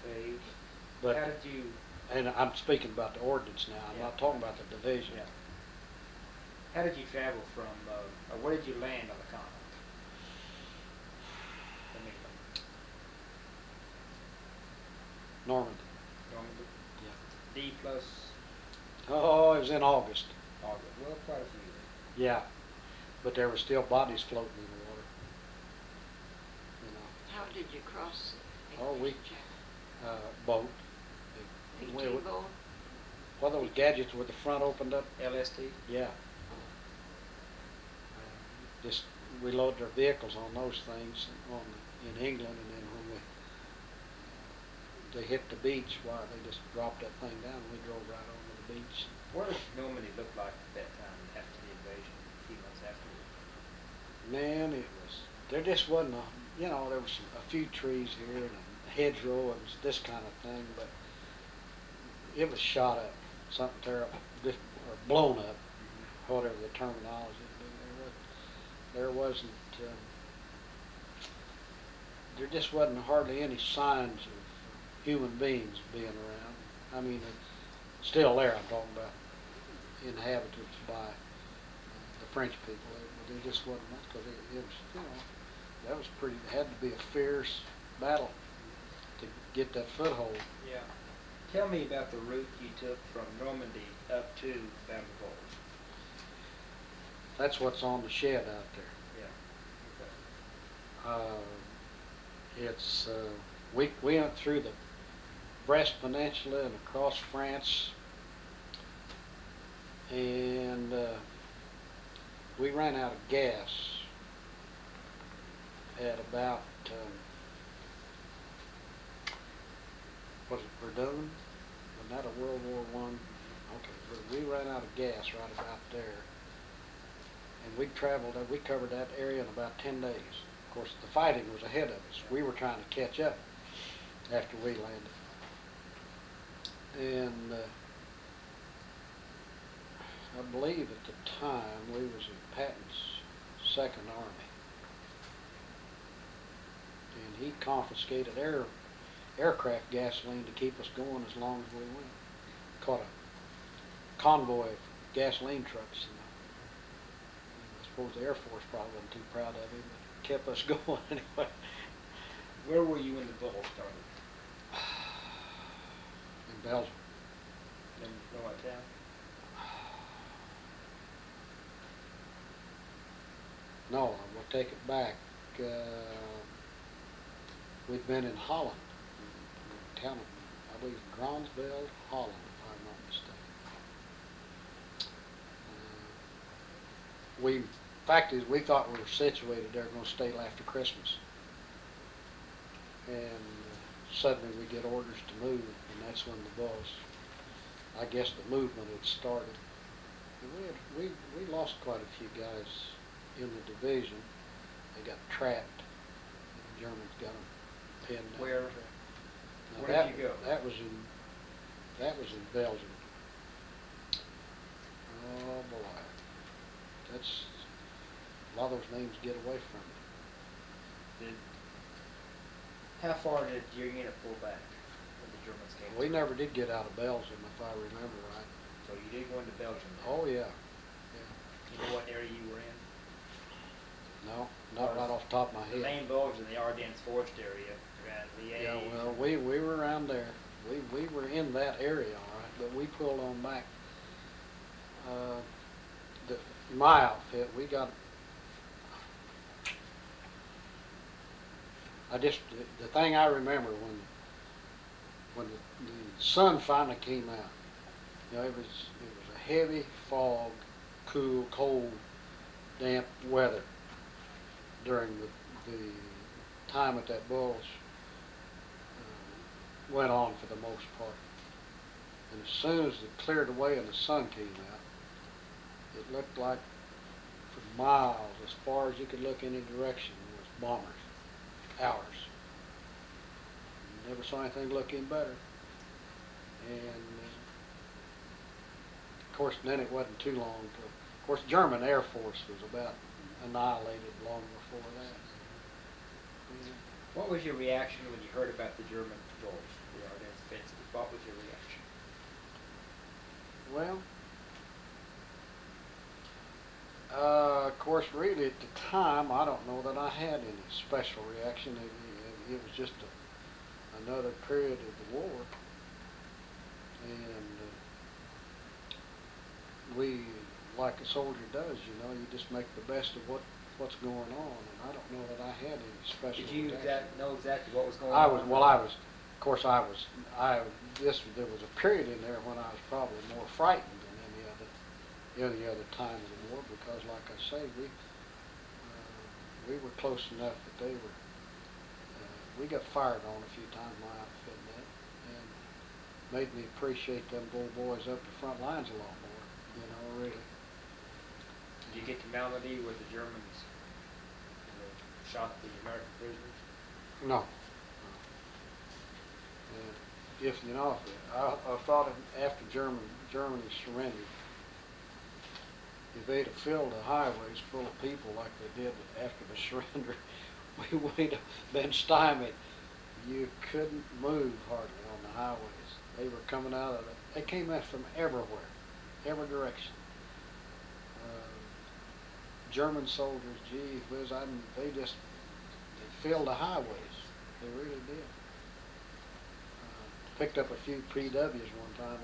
Okay. But how did you? And I'm speaking about the ordnance now. I'm not talking about the division. Yeah. How did you travel from, or where did you land on the continent? From England. Normandy. Normandy? Yeah. D plus Oh, it was in August. August. Well, quite a few. Yeah, but there were still bodies floating in the water. You know. How did you cross the Oh, English Channel? Boat. PT boat? Well, those gadgets with the front opened up. LST? Yeah. Just we loaded our vehicles on those things in England, and then when they hit the beach, why they just dropped that thing down and we drove right onto the beach. What did Normandy look like at that time after the invasion, a few months afterward? Man, there just wasn't there was a few trees here and a hedgerow and this kind of thing, but it was shot up, something terrible, or blown up, whatever the terminology would be. There wasn't, there just wasn't hardly any signs of human beings being around. I mean, it's still there, I'm talking about inhabited by the French people. There just wasn't much, because it was, that was pretty, it had to be a fierce battle to get that foothold. Yeah. Tell me about the route you took from Normandy up to Battle of Bulge. That's what's on the shed out there. Yeah. Okay. We went through the Brest Peninsula and across France, and we ran out of gas at about was it Verdun? Was that a World War One? Okay, but we ran out of gas right about there, and we covered that area in about 10 days. Of course, the fighting was ahead of us. We were trying to catch up after we landed. And I believe at the time we was in Patton's Second Army, and he confiscated aircraft gasoline to keep us going as long as we went. Caught a convoy of gasoline trucks, and I suppose the Air Force probably wasn't too proud of him, but kept us going anyway. Where were you when the Bulge started? In Belgium. In what town? No, I will take it back. we'd been in Holland, in town of, I believe, Gronsville, Holland, if I'm not mistaken. Fact is, we thought we were situated there, going to stay till after Christmas. And suddenly we get orders to move, and that's when the boss, I guess the movement had started. And we lost quite a few guys in the division. They got trapped. The Germans got them pinned down. Where? Now Where did you go? That was in Belgium. Oh boy, that's a lot of those names get away from me. How far did your unit pull back when the Germans came? We never did get out of Belgium, if I remember right. So you did go into Belgium then? Oh yeah. You know what area you were in? No, not right off the top of my The head. main Bulge in the Ardennes forest area, around Liège. Yeah, well, we were around there. We were in that area, all right, but we pulled on back. My outfit, we got. The thing I remember when the sun finally came out, you know, it was a heavy fog, cool, cold, damp weather during the time that Bulge went on for the most part. And as soon as it cleared away and the sun came out, it looked like for miles, as far as you could look any direction, was bombers. Ours. Never saw anything look any better. And of course, then it wasn't too long till, of course, German Air Force was about annihilated long before that. What was your reaction when you heard about the German Bulge, the Ardennes offensive? What was your reaction? Well, of course, really at the time, I don't know that I had any special reaction. It was just another period of the war, and we, like a soldier does, you know, you just make the best of what's going on. And I don't know that I had any special. Did you know exactly what was going on? on? There was a period in there when I was probably more frightened than any other time of the war, because, like I say, we were close enough that we got fired on a few times, my outfit did, and made me appreciate them old boys up the front lines a lot more, you know, really. Did you get to Normandy where the Germans shot the American prisoners? No. If you know, I thought after Germany surrendered, if they'd have filled the highways full of people like they did after the surrender, we'd have been stymied. You couldn't move hardly on the highways. They were coming they came out from everywhere, every direction. German soldiers, gee whiz, they filled the highways. They really did. Picked up a few PWs one time.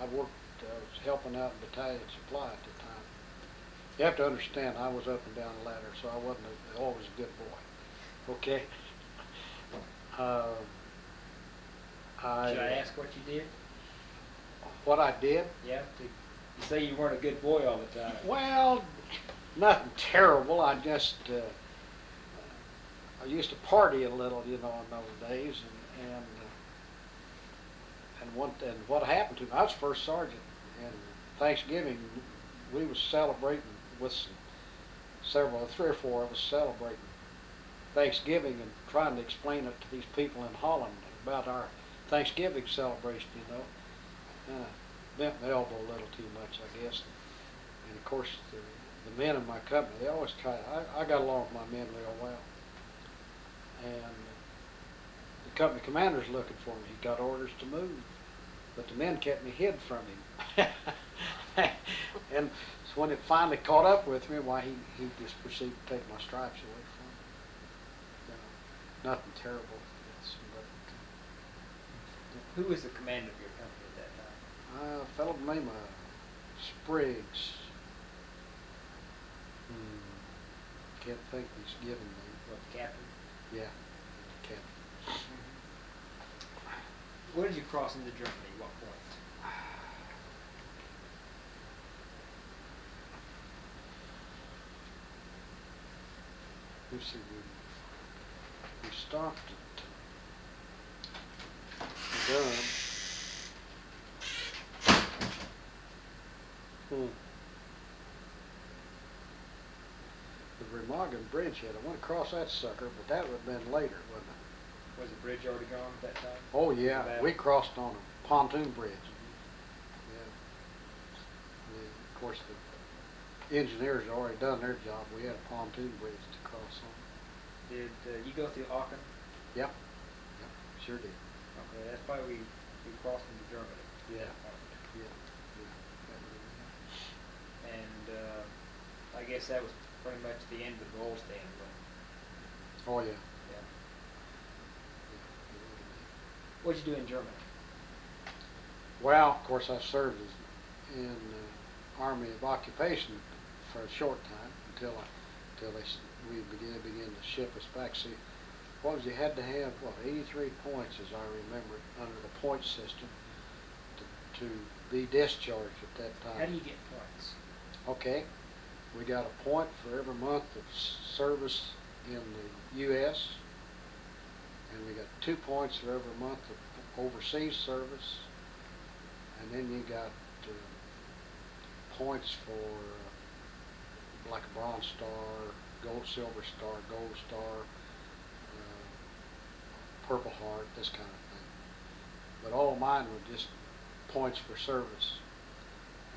I was helping out in battalion supply at the time. You have to understand, I was up and down the ladder, so I wasn't always a good boy. Okay. Should I ask what you did? What I did? Yeah. You say you weren't a good boy all the time. Well, nothing terrible. I just I used to party a little, you know, in those days, and what happened to me? I was first sergeant, and Thanksgiving we was celebrating with three or four of us celebrating Thanksgiving and trying to explain it to these people in Holland about our Thanksgiving celebration, you know. Bent my elbow a little too much, I guess. And of course, the men in my company, they always try. I got along with my men real well. And the company commander's looking for me. He got orders to move, but the men kept me hid from him. And so when it finally caught up with me, why he just proceeded to take my stripes away from me. You know, nothing terrible. Who was the commander of your company at that time? A fellow named Spriggs. Can't think of his given name. What, the captain? Yeah. Where did you cross into Germany? What point? Let's see, we stopped at Durham. The Remagen Bridge yet. I went across that sucker, but that would have been later, wouldn't it? Was the bridge already gone at that time? Oh yeah, we crossed on a pontoon bridge. Yeah. Of course, the engineers had already done their job. We had a pontoon bridge to cross on. Did you go through Aachen? Yep, sure did. Okay, that's why we crossed into Germany. Yeah. Yeah. And I guess that was pretty much the end of the gold stand. Oh yeah. Yeah. What'd you do in Germany? Well, of course, I served in the Army of Occupation for a short time until we began to ship us back. See, what was you had to have 83 points, as I remember, under the point system to be discharged at that time. How do you get points? Okay, we got a point for every month of service in the U.S. and we got 2 points for every month of overseas service, and then you got points for like a Bronze Star, Gold, Silver Star, Gold Star, Purple Heart, this kind of thing. But all mine were just points for service.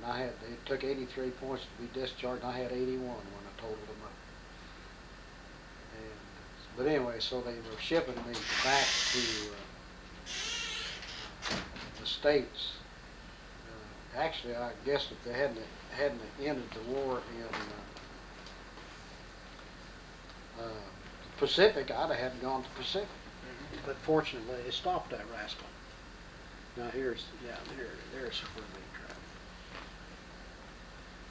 And they took 83 points to be discharged, and I had 81 when I totaled them up. But anyway, so they were shipping me back to the States. Actually, I guess if they hadn't ended the war in the Pacific, I'd have had gone to Pacific. But fortunately, they stopped that rascal. Now there's where they travel.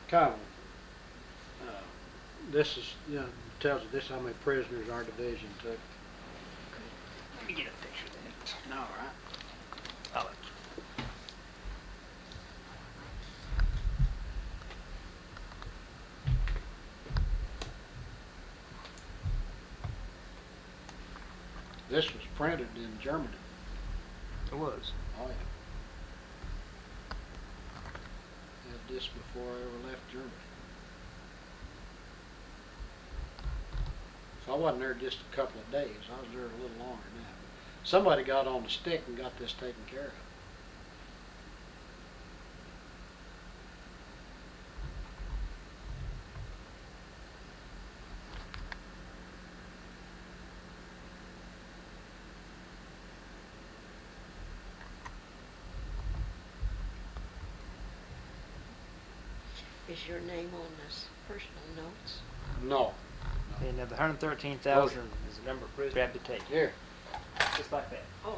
Kind of, this is, tells you this how many prisoners our division took. Let me get a picture of that. All right. Oh. This was printed in Germany. It was. Oh yeah. Had this before I ever left Germany. So I wasn't there just a couple of days. I was there a little longer than that. Somebody got on the stick and got this taken care of. Is your name on this personal notes? No. And the 113,000 is the number of prisoners you have to take. Here. Just like that. Oh.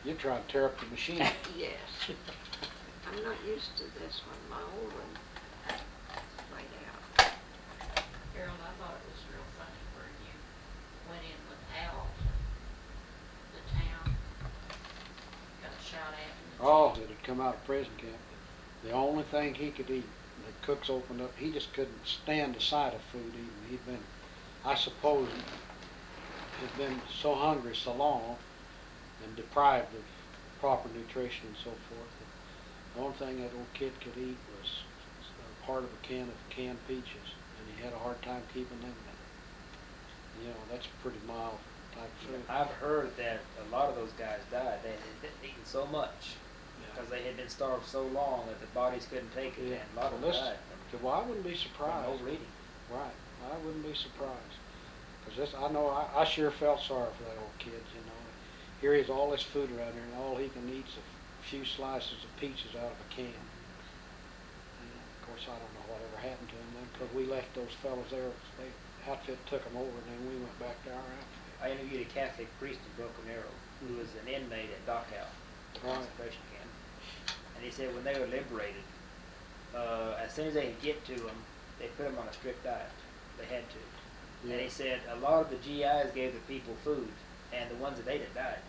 You're trying to tear up the machine. Yes. I'm not used to this one. My old one laid out. Harold, I thought it was real funny where you went in with Al, the town, got shot at. Oh, that had come out of prison camp. The only thing he could eat, the cooks opened up, he just couldn't stand the sight of food eating. He'd been, I suppose, had been so hungry so long and deprived of proper nutrition and so forth. The only thing that old kid could eat was part of a can of canned peaches, and he had a hard time keeping them in. That's pretty mild type of food. I've heard that a lot of those guys died. They had eaten so much because they had been starved so long that the bodies couldn't take it, and a lot of them died. Well, I wouldn't be surprised. From overeating. Right. I wouldn't be surprised. Because I know I sure felt sorry for that old kid, Here he's all this food around here, and all he can eat's a few slices of peaches out of a can. And of course, I don't know whatever happened to him then, because we left those fellows there. The outfit took them over, and then we went back to our outfit. I interviewed a Catholic priest in Broken Arrow who was an inmate at Dachau, the concentration camp. And he said when they were liberated, as soon as they could get to them, they put them on a strict diet. They had to. Yeah. And he said a lot of the GIs gave the people food, and the ones that ate it died.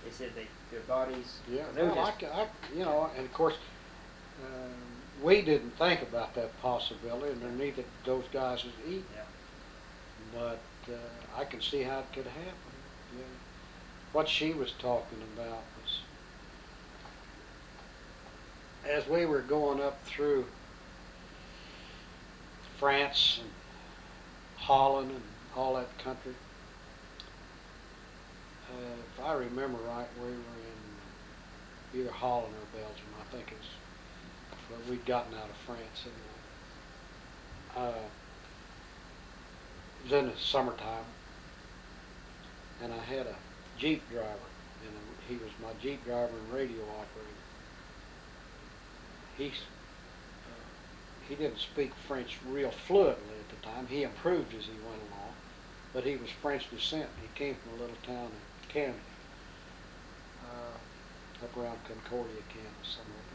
They said their bodies. Yeah, 'cause they were well, just, you know, and of course, we didn't think about that possibility, and neither did those guys was eating. yeah. But I can see how it could happen. Yeah. What she was talking about was, as we were going up through France and Holland and all that country, if I remember right, we were in either Holland or Belgium. I think it's, but we'd gotten out of France anyway. It was in the summertime, and I had a Jeep driver, and he was my Jeep driver and radio operator. He didn't speak French real fluently at the time. He improved as he went along, but he was French descent. He came from a little town in Canada, up around Concordia, Kansas, somewhere up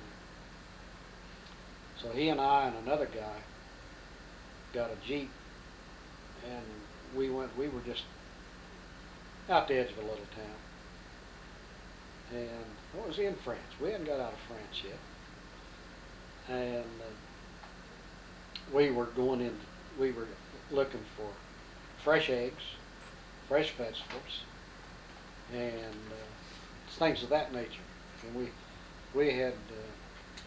there. So he and I and another guy got a Jeep, and we were just out the edge of a little town. And what was in France? We hadn't got out of France yet. And we were looking for fresh eggs, fresh vegetables, and things of that nature. And we had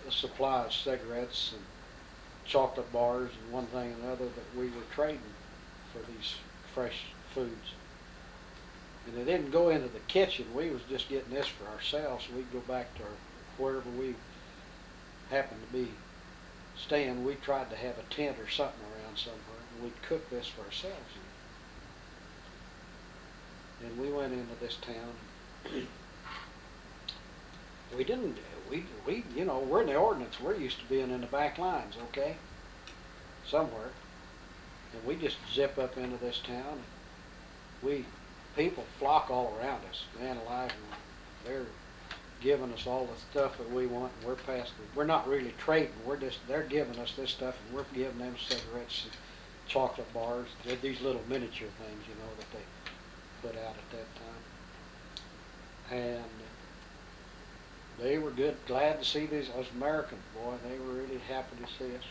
a supply of cigarettes and chocolate bars and one thing and another that we were trading for these fresh foods. And they didn't go into the kitchen. We was just getting this for ourselves. We'd go back to wherever we happened to be staying. We tried to have a tent or something around somewhere, and we'd cook this for ourselves. And we went into this town. We you know, we're in the Ardennes. We're used to being in the back lines, okay, somewhere. And we just zip up into this town. And people flock all around us, man alive, and they're giving us all the stuff that we want, and we're passing. We're not really trading. They're giving us this stuff, and we're giving them cigarettes and chocolate bars. They're these little miniature things, you know, that they put out at that time. And they were glad to see us Americans, boy. They were really happy to see us.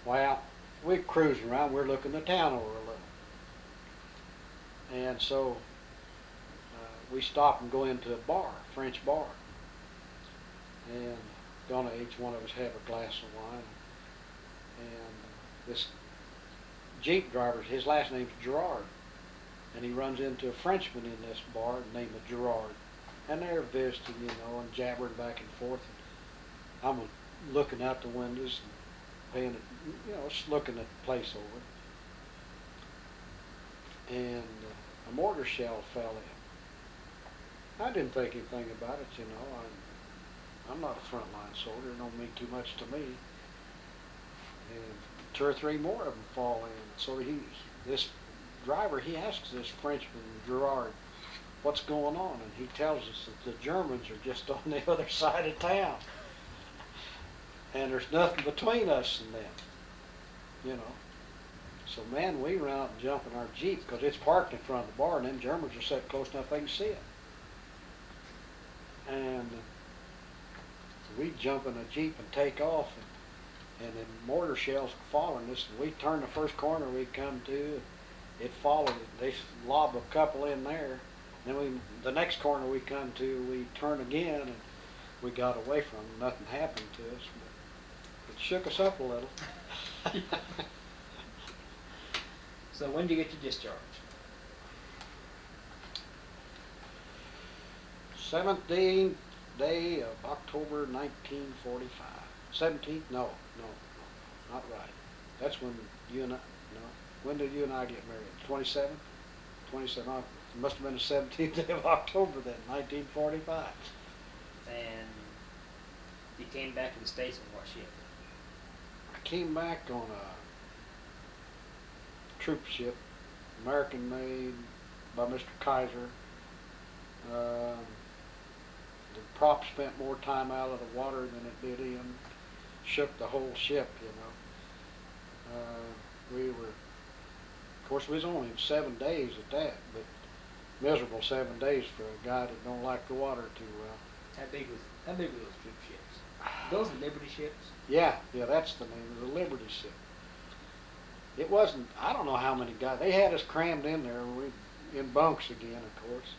Well, we're cruising around. We're looking the town over a little. And so we stop and go into a bar, French bar. And gonna each one of us have a glass of wine. And this Jeep driver, his last name's Gerard. And he runs into a Frenchman in this bar named Gerard. And they're visiting, you know, and jabbering back and forth. And I'm looking out the windows and paying, you know, just looking at the place over. And a mortar shell fell in. I didn't think anything about it, you know. I'm not a frontline soldier. It don't mean too much to me. And 2 or 3 more of them fall in. So this driver, he asks this Frenchman, Gerard, what's going on? And he tells us that the Germans are just on the other side of town. And there's nothing between us and them, you know. So, man, we run out and jump in our Jeep because it's parked in front of the bar, and them Germans are sitting close enough they can see it. And we jump in a Jeep and take off, and then mortar shells following us. And we turn the first corner we come to, it followed. They lob a couple in there. Then the next corner we come to, we turn again, and we got away from them. Nothing happened to us, but it shook us up a little. So when did you get your discharge? 7th day of October 1945. 17th? No, not right. That's when you and I, no. When did you and I get married? 27th? 27th. It must have been the 17th day of October then, 1945. And you came back to the States on what ship? I came back on a troop ship, American made by Mr. Kaiser. The prop spent more time out of the water than it did in. Shook the whole ship, you know. We were, of course, we was only 7 days at that, but miserable 7 days for a guy that don't like the water too well. How big were those troop ships? Those are Liberty ships? Yeah, that's the name of the Liberty ship. It wasn't, I don't know how many guys, they had us crammed in there, in bunks again, of course.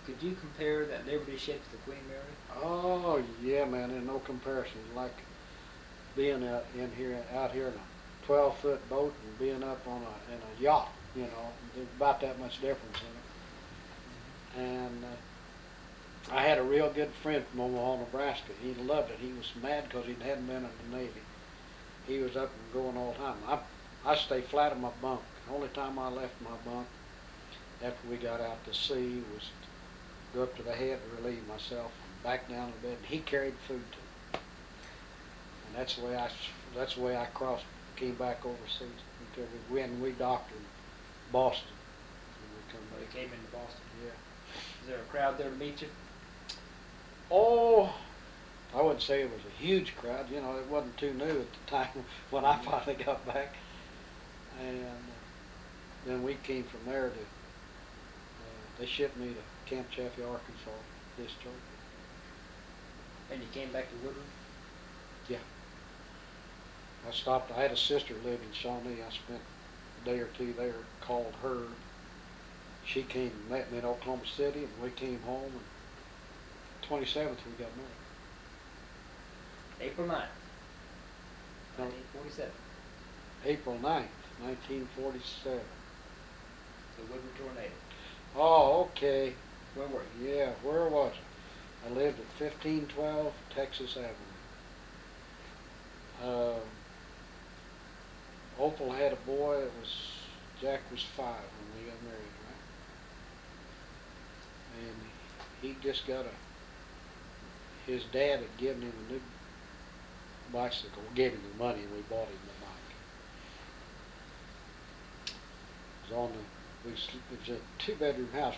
Could you compare that Liberty ship to the Queen Mary? Oh, yeah, man, there's no comparison. Like being out here in a 12-foot boat and being up in a yacht, you know, there's about that much difference in it. And I had a real good friend from Omaha, Nebraska. He loved it. He was mad because he hadn't been in the Navy. He was up and going all the time. I stay flat in my bunk. The only time I left my bunk after we got out to sea was to go up to the head and relieve myself, and back down to bed. And he carried food to me. And that's the way I came back overseas until we docked in Boston. And we come back. You came into Boston? Yeah. Is there a crowd there to meet you? Oh, I wouldn't say it was a huge crowd. You know, it wasn't too new at the time when I finally got back. And then we came from there to, they shipped me to Camp Chaffee, Arkansas, discharged. And you came back to Woodward? Yeah. I stopped, I had a sister lived in Shawnee. I spent a day or two there, called her. She came and met me in Oklahoma City, and we came home, and 27th we got married. April 9th, No. 1947. April 9th, 1947. The Woodward tornado. Oh, okay. Where were you? Yeah, where was I? I lived at 1512 Texas Avenue. Opal had a boy. Jack was 5 when we got married, right? And he just got his dad had given him a new bicycle, gave him the money, and we bought him the bike. It was a 2-bedroom house.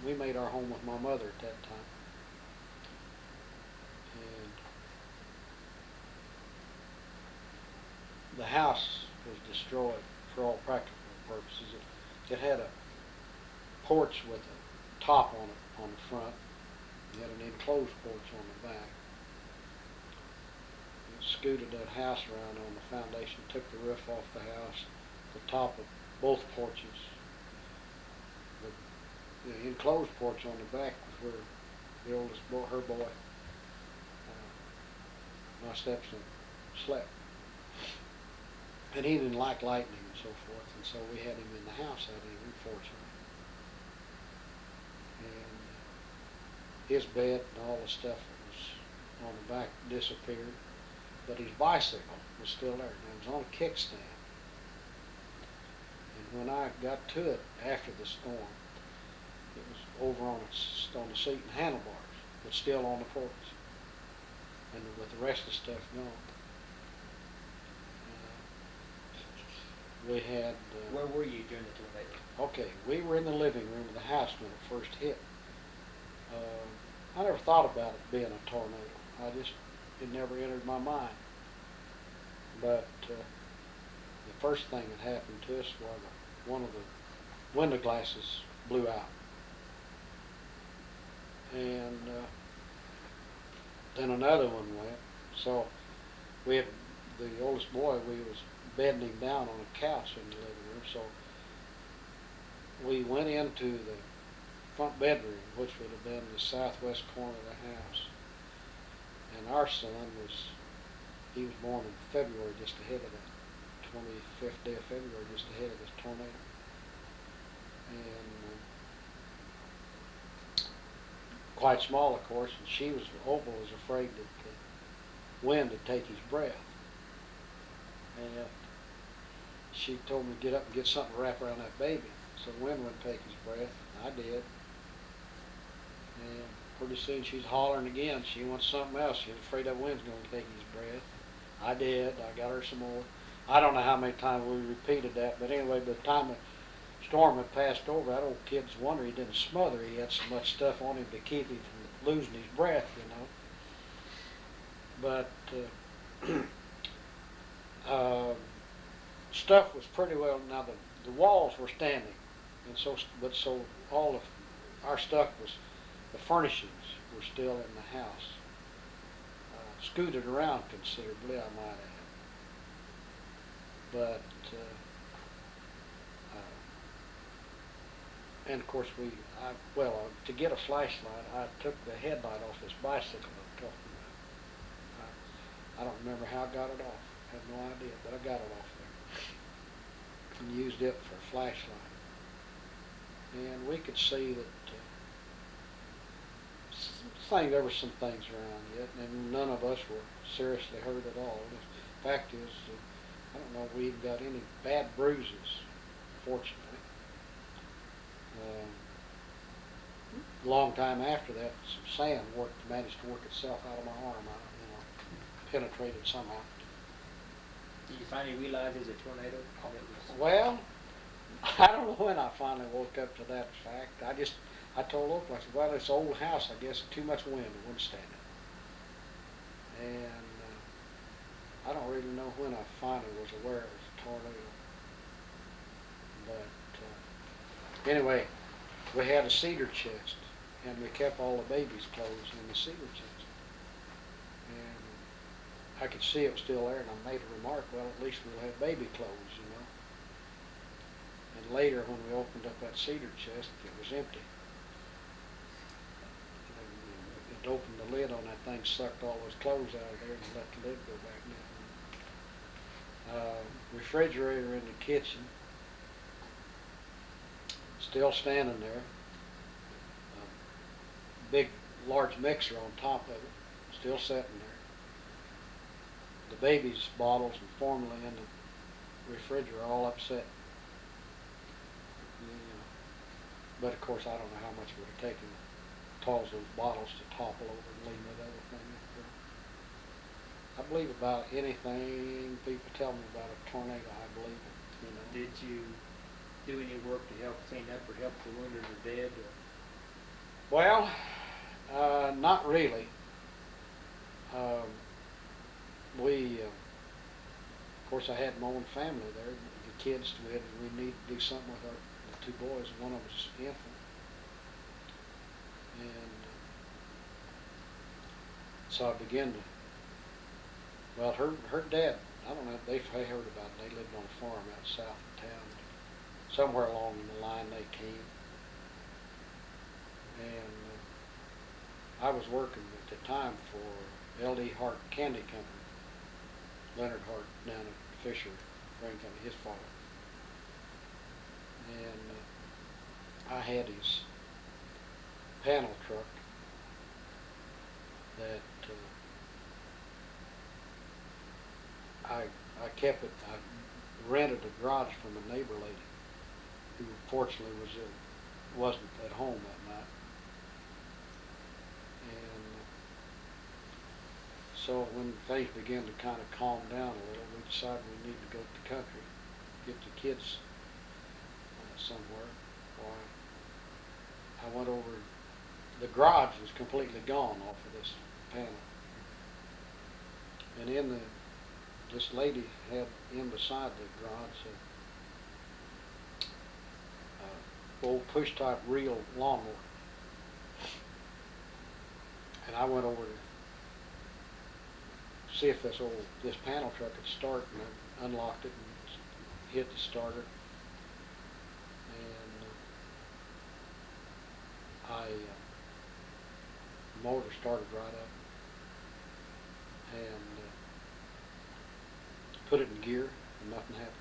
We made our home with my mother at that time. And the house was destroyed for all practical purposes. It had a porch with a top on it on the front. It had an enclosed porch on the back. It scooted that house around on the foundation, took the roof off the house, the top of both porches. The enclosed porch on the back was where the oldest boy, her boy, my stepson, slept. And he didn't like lightning and so forth, and so we had him in the house that evening, fortunately. And his bed and all the stuff that was on the back disappeared, but his bicycle was still there, and it was on a kickstand. And when I got to it after the storm, it was over on the seat and handlebars, but still on the porch, and with the rest of the stuff gone. We had... Where were you during the tornado? Okay, we were in the living room of the house when it first hit. I never thought about it being a tornado. It never entered my mind. But the first thing that happened to us was one of the window glasses blew out. And then another one went. So we had, the oldest boy, we was bedding him down on a couch in the living room. So we went into the front bedroom, which would have been the southwest corner of the house. And our son he was born in February, just ahead of the 25th day of February, just ahead of this tornado. And quite small, of course, and Opal was afraid that the wind would take his breath. And she told me to get up and get something to wrap around that baby so the wind wouldn't take his breath. I did. And pretty soon she's hollering again. She wants something else. She's afraid that wind's going to take his breath. I did. I got her some more. I don't know how many times we repeated that, but anyway, by the time the storm had passed over, that old kid's wonder he didn't smother. He had so much stuff on him to keep him from losing his breath, But stuff was pretty well, now the walls were standing. And so all of our stuff the furnishings were still in the house. Scooted around considerably, I might add. But, and of course to get a flashlight, I took the headlight off this bicycle I'm talking about. I don't remember how I got it off. I have no idea, but I got it off there. And used it for a flashlight. And we could see that there were some things around yet, and none of us were seriously hurt at all. The fact is, I don't know if we even got any bad bruises, fortunately. A long time after that, some sand managed to work itself out of my arm. Penetrated somehow. Did you finally realize it was a tornado? Well, I don't know when I finally woke up to that fact. I told Oak, I said, well, this old house, I guess, too much wind to withstand it. And I don't really know when I finally was aware it was a tornado. But anyway, we had a cedar chest, and we kept all the baby's clothes in the cedar chest. And I could see it was still there, and I made a remark, well, at least we'll have baby clothes, you know. And later, when we opened up that cedar chest, it was empty. It opened the lid on that thing, sucked all those clothes out of there, and let the lid go back down. Refrigerator in the kitchen, still standing there. Big, large mixer on top of it, still sitting there. The baby's bottles and formula in the refrigerator all upset. But of course, I don't know how much it would have taken to cause those bottles to topple over and lean that other thing up there. I believe about anything people tell me about a tornado, I believe it. Did you do any work to help clean up or help the wounded or dead? Well, not really. Of course, I had my own family there. The kids, we needed to do something with the two boys. One of them was infant. And so I began to, well, her dad, I don't know if they heard about it. They lived on a farm out south of town. Somewhere along the line they came. And I was working at the time for L.D. Hart Candy Company. Leonard Hart down at Fisher Grain Company, his father. And I had his panel truck that I kept it. I rented a garage from a neighbor lady who fortunately wasn't at home that night. And so when things began to kind of calm down a little, we decided we needed to go to the country, get the kids somewhere. Well, I went over, the garage was completely gone off of this panel. And this lady had in beside the garage old push-type reel lawnmower. And I went over to see if this panel truck could start, and I unlocked it and hit the starter. And the motor started right up, and put it in gear, and nothing happened.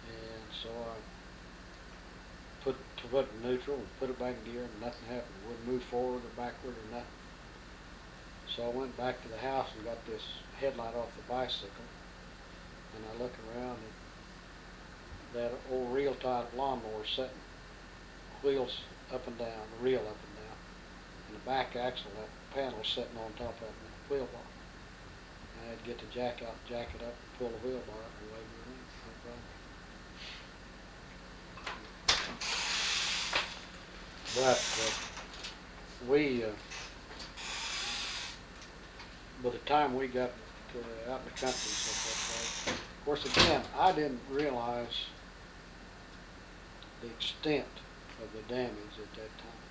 And so I put it in neutral and put it back in gear, and nothing happened. It wouldn't move forward or backward or nothing. So I went back to the house and got this headlight off the bicycle, and I looked around, and that old reel-type lawnmower sitting, wheels up and down, the reel up and down, and the back axle, that panel sitting on top of the wheel bar. I had to get the jack it up, and pull the wheel bar up and wave it in. No problem. But by the time we got out in the country, of course, again, I didn't realize the extent of the damage at that time.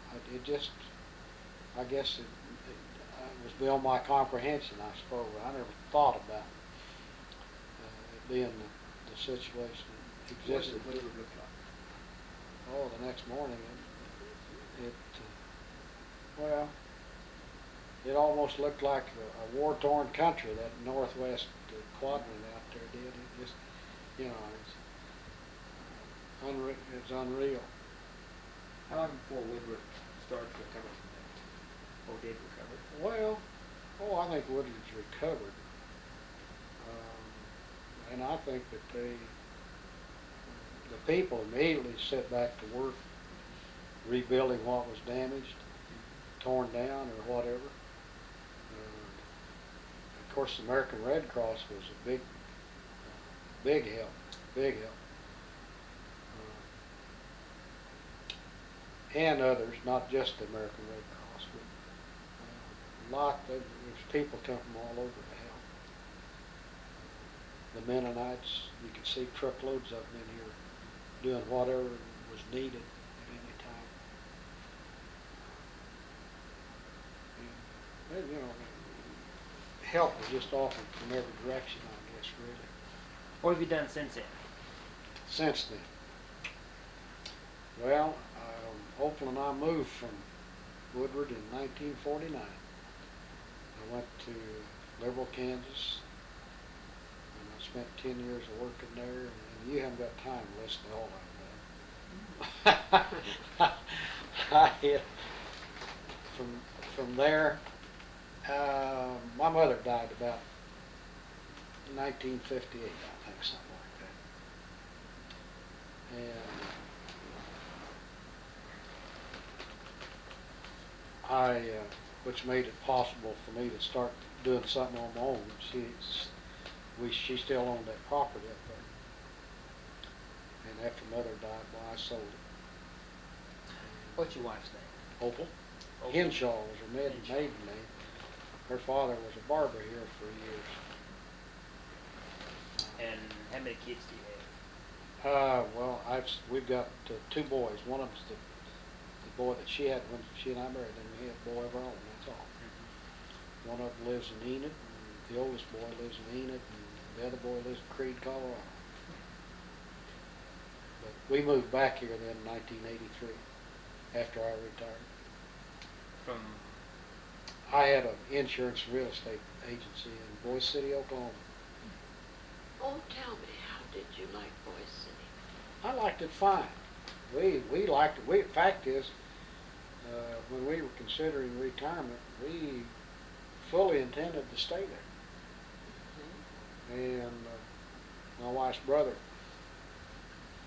I guess it was beyond my comprehension, I suppose. I never thought about it being the situation that existed. What did it look like? Oh, the next morning, well, it almost looked like a war-torn country, that northwest quadrant out there did. It just, it's unreal. How long before Woodward started to recover from that? Or did recover? Well, I think Woodward's recovered. And I think that the people immediately set back to work rebuilding what was damaged, torn down or whatever. Of course, the American Red Cross was a big help, and others, not just the American Red Cross, but there's people come from all over to help. The Mennonites, you could see truckloads of them in here doing whatever was needed at any time. And, help was just offered from every direction, I guess, really. What have you done since then? Since then, well, Opal and I moved from Woodward in 1949. I went to Liberal, Kansas, and I spent 10 years of working there, and you haven't got time to listen to all of that. From there, my mother died about 1958, I think, something like that. And which made it possible for me to start doing something on my own. She still owned that property up there. And after Mother died, well, I sold it. What's your wife's name? Opal. Henshaw was her maiden name. Her father was a barber here for years. And how many kids do you have? Well, we've got 2 boys. One of them's the boy that she had when she and I married, and we had a boy of our own, that's all. Mm-hmm. One of them lives in Enid, and the oldest boy lives in Enid, and the other boy lives in Creed, Colorado. But we moved back here then in 1983, after I retired. I had an insurance and real estate agency in Boise City, Oklahoma. Oh, tell me, how did you like Boise City? I liked it fine. We liked it. Fact is, when we were considering retirement, we fully intended to stay there. Mm-hmm. And my wife's brother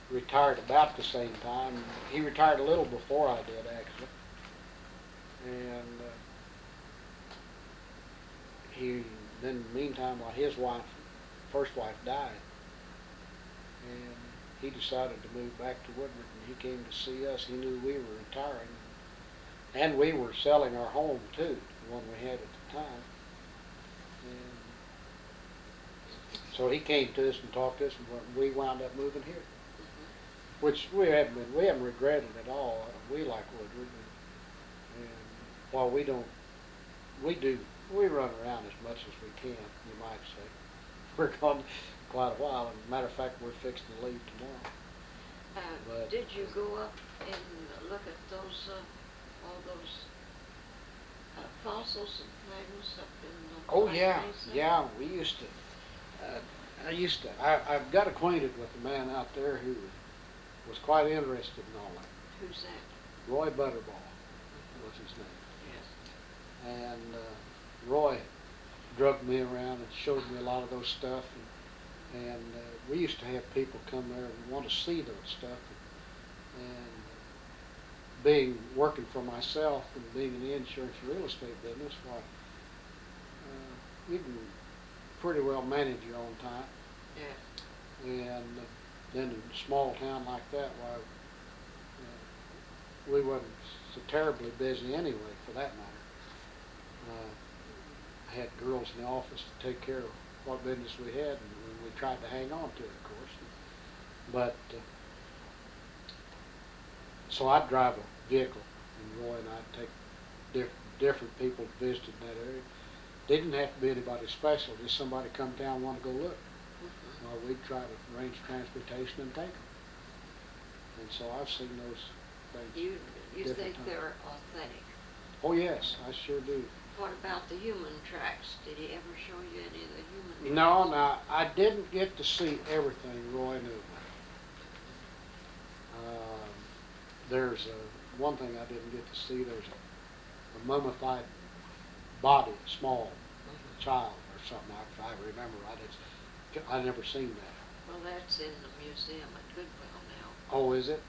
retired about the same time. He retired a little before I did, actually. And then in the meantime, while his first wife died, and he decided to move back to Woodward, and he came to see us. He knew we were retiring, and we were selling our home too, the one we had at the time. And so he came to us and talked to us, and we wound up moving here, which we haven't regretted at all. We like Woodward, and while we run around as much as we can, you might say. We're gone quite a while, and matter of fact, we're fixing to leave tomorrow. Did you go up and look at those, all those fossils and things up in the Oh yeah, we used to. I've got acquainted with a man out there who was quite interested in all that. Who's that? Roy Butterball was his name. Yes. And Roy drugged me around and showed me a lot of those stuff, and we used to have people come there and want to see those stuff. And working for myself and being in the insurance and real estate business, why, you can pretty well manage your own time. Yeah. And then in a small town like that, why, we wasn't so terribly busy anyway, for that matter. I had girls in the office to take care of what business we had, and we tried to hang on to it, of course. But so I'd drive a vehicle, and Roy and I'd take different people visited in that area. Didn't have to be anybody special, just somebody come down and want to go look. Well, we'd try to arrange transportation and take them. And so I've seen those things. You different think times. they're authentic? Oh yes, I sure do. What about the human tracks? Did he ever show you any of the human tracks? No, I didn't get to see everything Roy knew. There's one thing I didn't get to see. There's a mummified body, small child or something. If I remember right, I never seen that. Well, that's in the museum at Goodwill now. Oh, is it?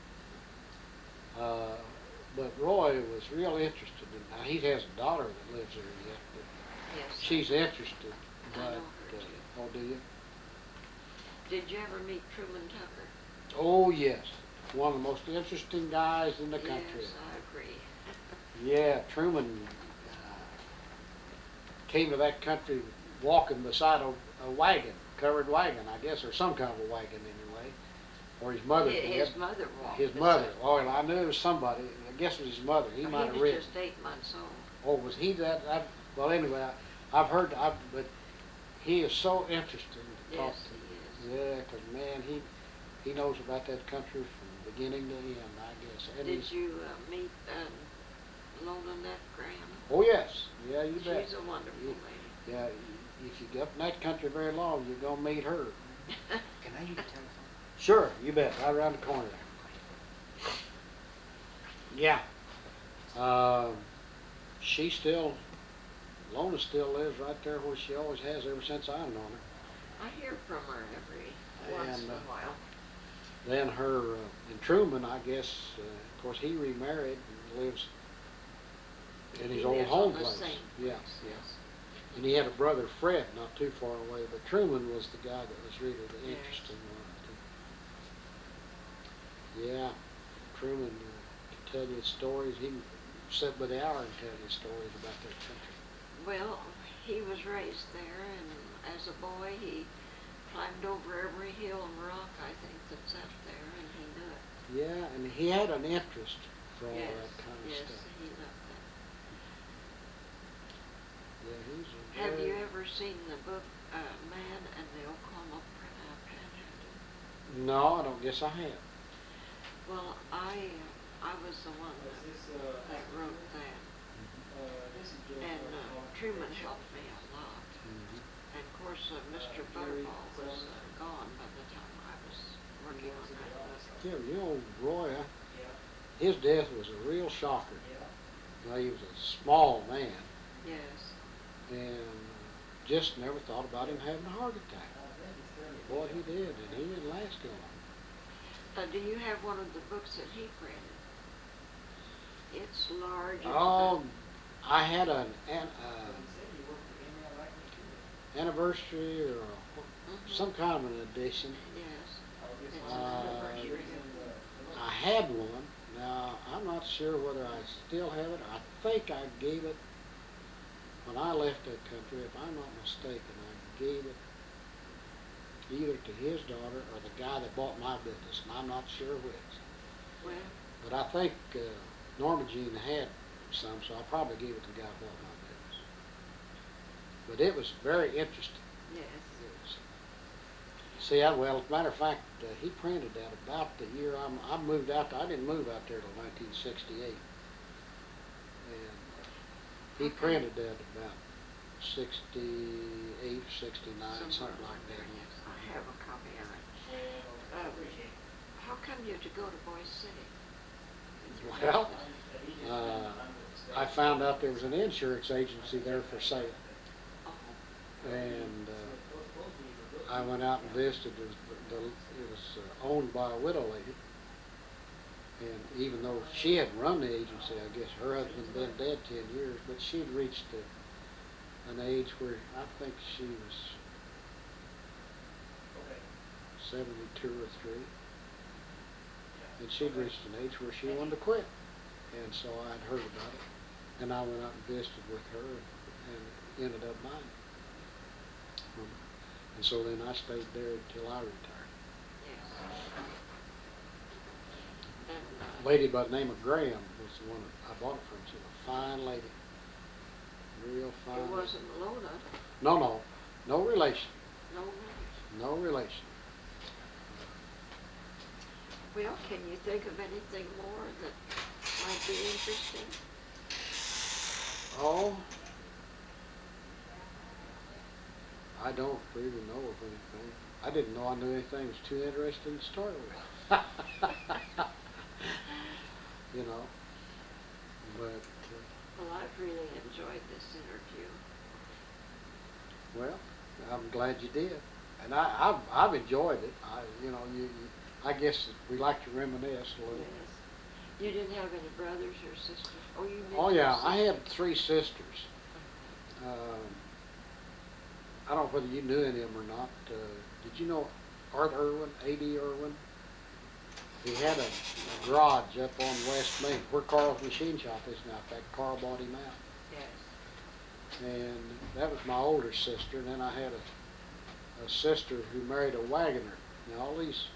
But Roy was real interested in. Now he has a daughter that lives there yet, but Yes. she's interested. I know But her too. oh, do you? Did you ever meet Truman Tucker? Oh yes, one of the most interesting guys in the country. Yes, I agree. Yeah, Truman came to that country walking beside a wagon, covered wagon, I guess, or some kind of a wagon anyway, or his mother did. His mother walked. His mother. Oh, well, I knew it was somebody. I guess it was his mother. He might have He was ridden. just 8 months old. Oh, was he that? Well, anyway, I've heard, but he is so interesting to talk Yes, to. he is. Yeah, 'cause man, he knows about that country from beginning to end, I guess. And Did he's- you meet Lola Neff Graham? Oh yes, yeah, you bet. She's a wonderful You- lady. Yeah, if you get in that country very long, you're gonna meet her. Can I use your telephone? Sure, you bet. Right around the corner there. Yeah. She still, Lona still lives right there where she always has ever since I've known her. I hear from her every once in a And, while. Then her, and Truman, I guess, of course, he remarried and lives in his He old lives home on the place. same Yeah, place, yeah. yes. And he had a brother, Fred, not too far away, but Truman was the guy that was really the Yes. interesting one. Yeah, Truman can tell you stories. He can sit by the hour and tell you stories about that country. Well, he was raised there, and as a boy, he climbed over every hill and rock, I think, that's out there, and he knew it. Yeah, and he had an interest for all Yes, that kind of yes, stuff. he loved that. Yeah, he's a Have very- you ever seen the book Man and the Oklahoma Panhandle? No, I don't guess I have. Well, I was the one that wrote that, and Truman helped me a lot. And of course, Mr. Butterball was gone by the time I was working on that book. Yeah, you know, Roy, his death was a real shocker. Well, he was a small man, Yes. and just never thought about him having a heart attack. Boy, he did, and he didn't last long. Do you have one of the books that he printed? It's large. It's Oh, I had an anniversary or some kind of an edition. Yes. It's Uh, an anniversary. I had one. Now, I'm not sure whether I still have it. I think I gave it when I left that country, if I'm not mistaken. I gave it either to his daughter or the guy that bought my business, and I'm not sure which. Well, But I think Norma Jean had some, so I probably gave it to the guy who bought my business. But it was very interesting. yes. See, well, as a matter of fact, he printed that about the year I moved out. I didn't move out there till 1968, and he printed that about 68, 69, something like that. I have a copy of it. How come you to go to Boise City? Well, I found out there was an insurance agency there for sale, Oh, and I went out and visited. It was owned by a widow lady, and even though she hadn't run the agency, I guess her husband had been dead 10 years, but she'd reached an age where I think she was 72 or 3, and she'd reached an age where she wanted to quit, and so I'd heard about it, and I went out and visited with her, and ended up buying it. And so then I stayed there until I retired. yes. And lady by the name of Graham was the one that I bought it from. She was a fine lady. Real fine. It wasn't Lona. No, no relation. No relation. No relation. Well, can you think of anything more that might be interesting? Oh, I don't really know of anything. I didn't know I knew anything was too interesting to start with. You know, but Well, I've really enjoyed this interview. well, I'm glad you did, and I've enjoyed it. I guess we like to reminisce a little. Yes. You didn't have any brothers or sisters? Oh, you mentioned Oh yeah, sisters. I had 3 sisters. I don't know whether you knew any of them or not. Did you know Art Irwin, A.D. Irwin? He had a garage up on West Main, where Carl's Machine Shop is now. In fact, Carl bought him out. Yes. And that was my older sister. And then I had a sister who married a wagoner. Now all these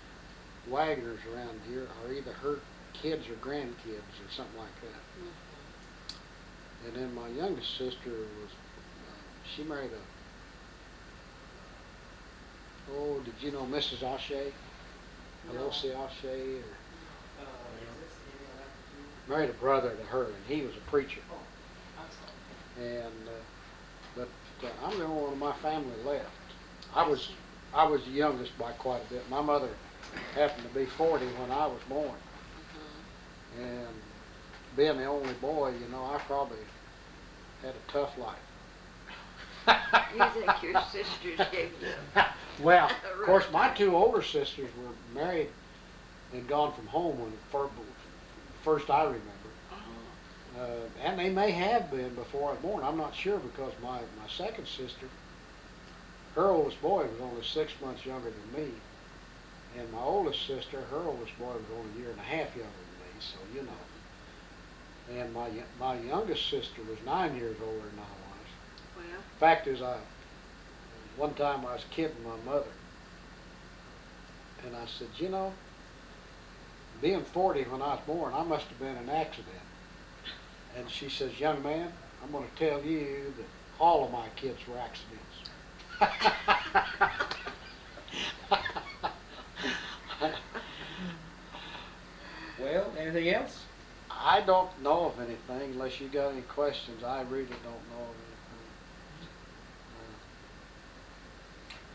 wagoners around here are either her kids or grandkids or something like that. Mm-hmm. And then my youngest sister was, she married did you know Mrs. O'Shea? No. L.O.C. O'Shea? Married a brother to her, and he was a preacher. And, but I'm the only one of my family left. I was the youngest by quite a bit. My mother happened to be 40 when I was born. Mm-hmm. And being the only boy, I probably had a tough life. You think your sisters gave you? Well, of course, my 2 older sisters were married and gone from home when first I remember. Oh. And they may have been before I was born. I'm not sure, because my second sister, her oldest boy was only 6 months younger than me. And my oldest sister, her oldest boy was only a year and a half younger than me, so And my youngest sister was 9 years older than I was. Well. Fact is, one time I was kidding my mother, and I said, being 40 when I was born, I must have been an accident. And she says, young man, I'm going to tell you that all of my kids were accidents. Well, anything else? I don't know of anything, unless you got any questions. I really don't know of anything.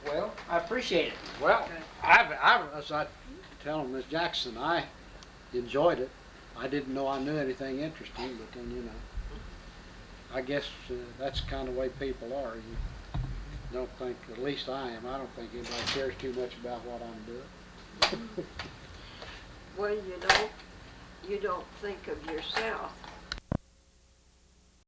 Well, I appreciate it. Well, Okay. as I tell Miss Jackson, I enjoyed it. I didn't know I knew anything interesting, but then, I guess that's the kind of way people are. You don't think, at least I am, I don't think anybody cares too much about what I'm doing. Well, you don't think of yourself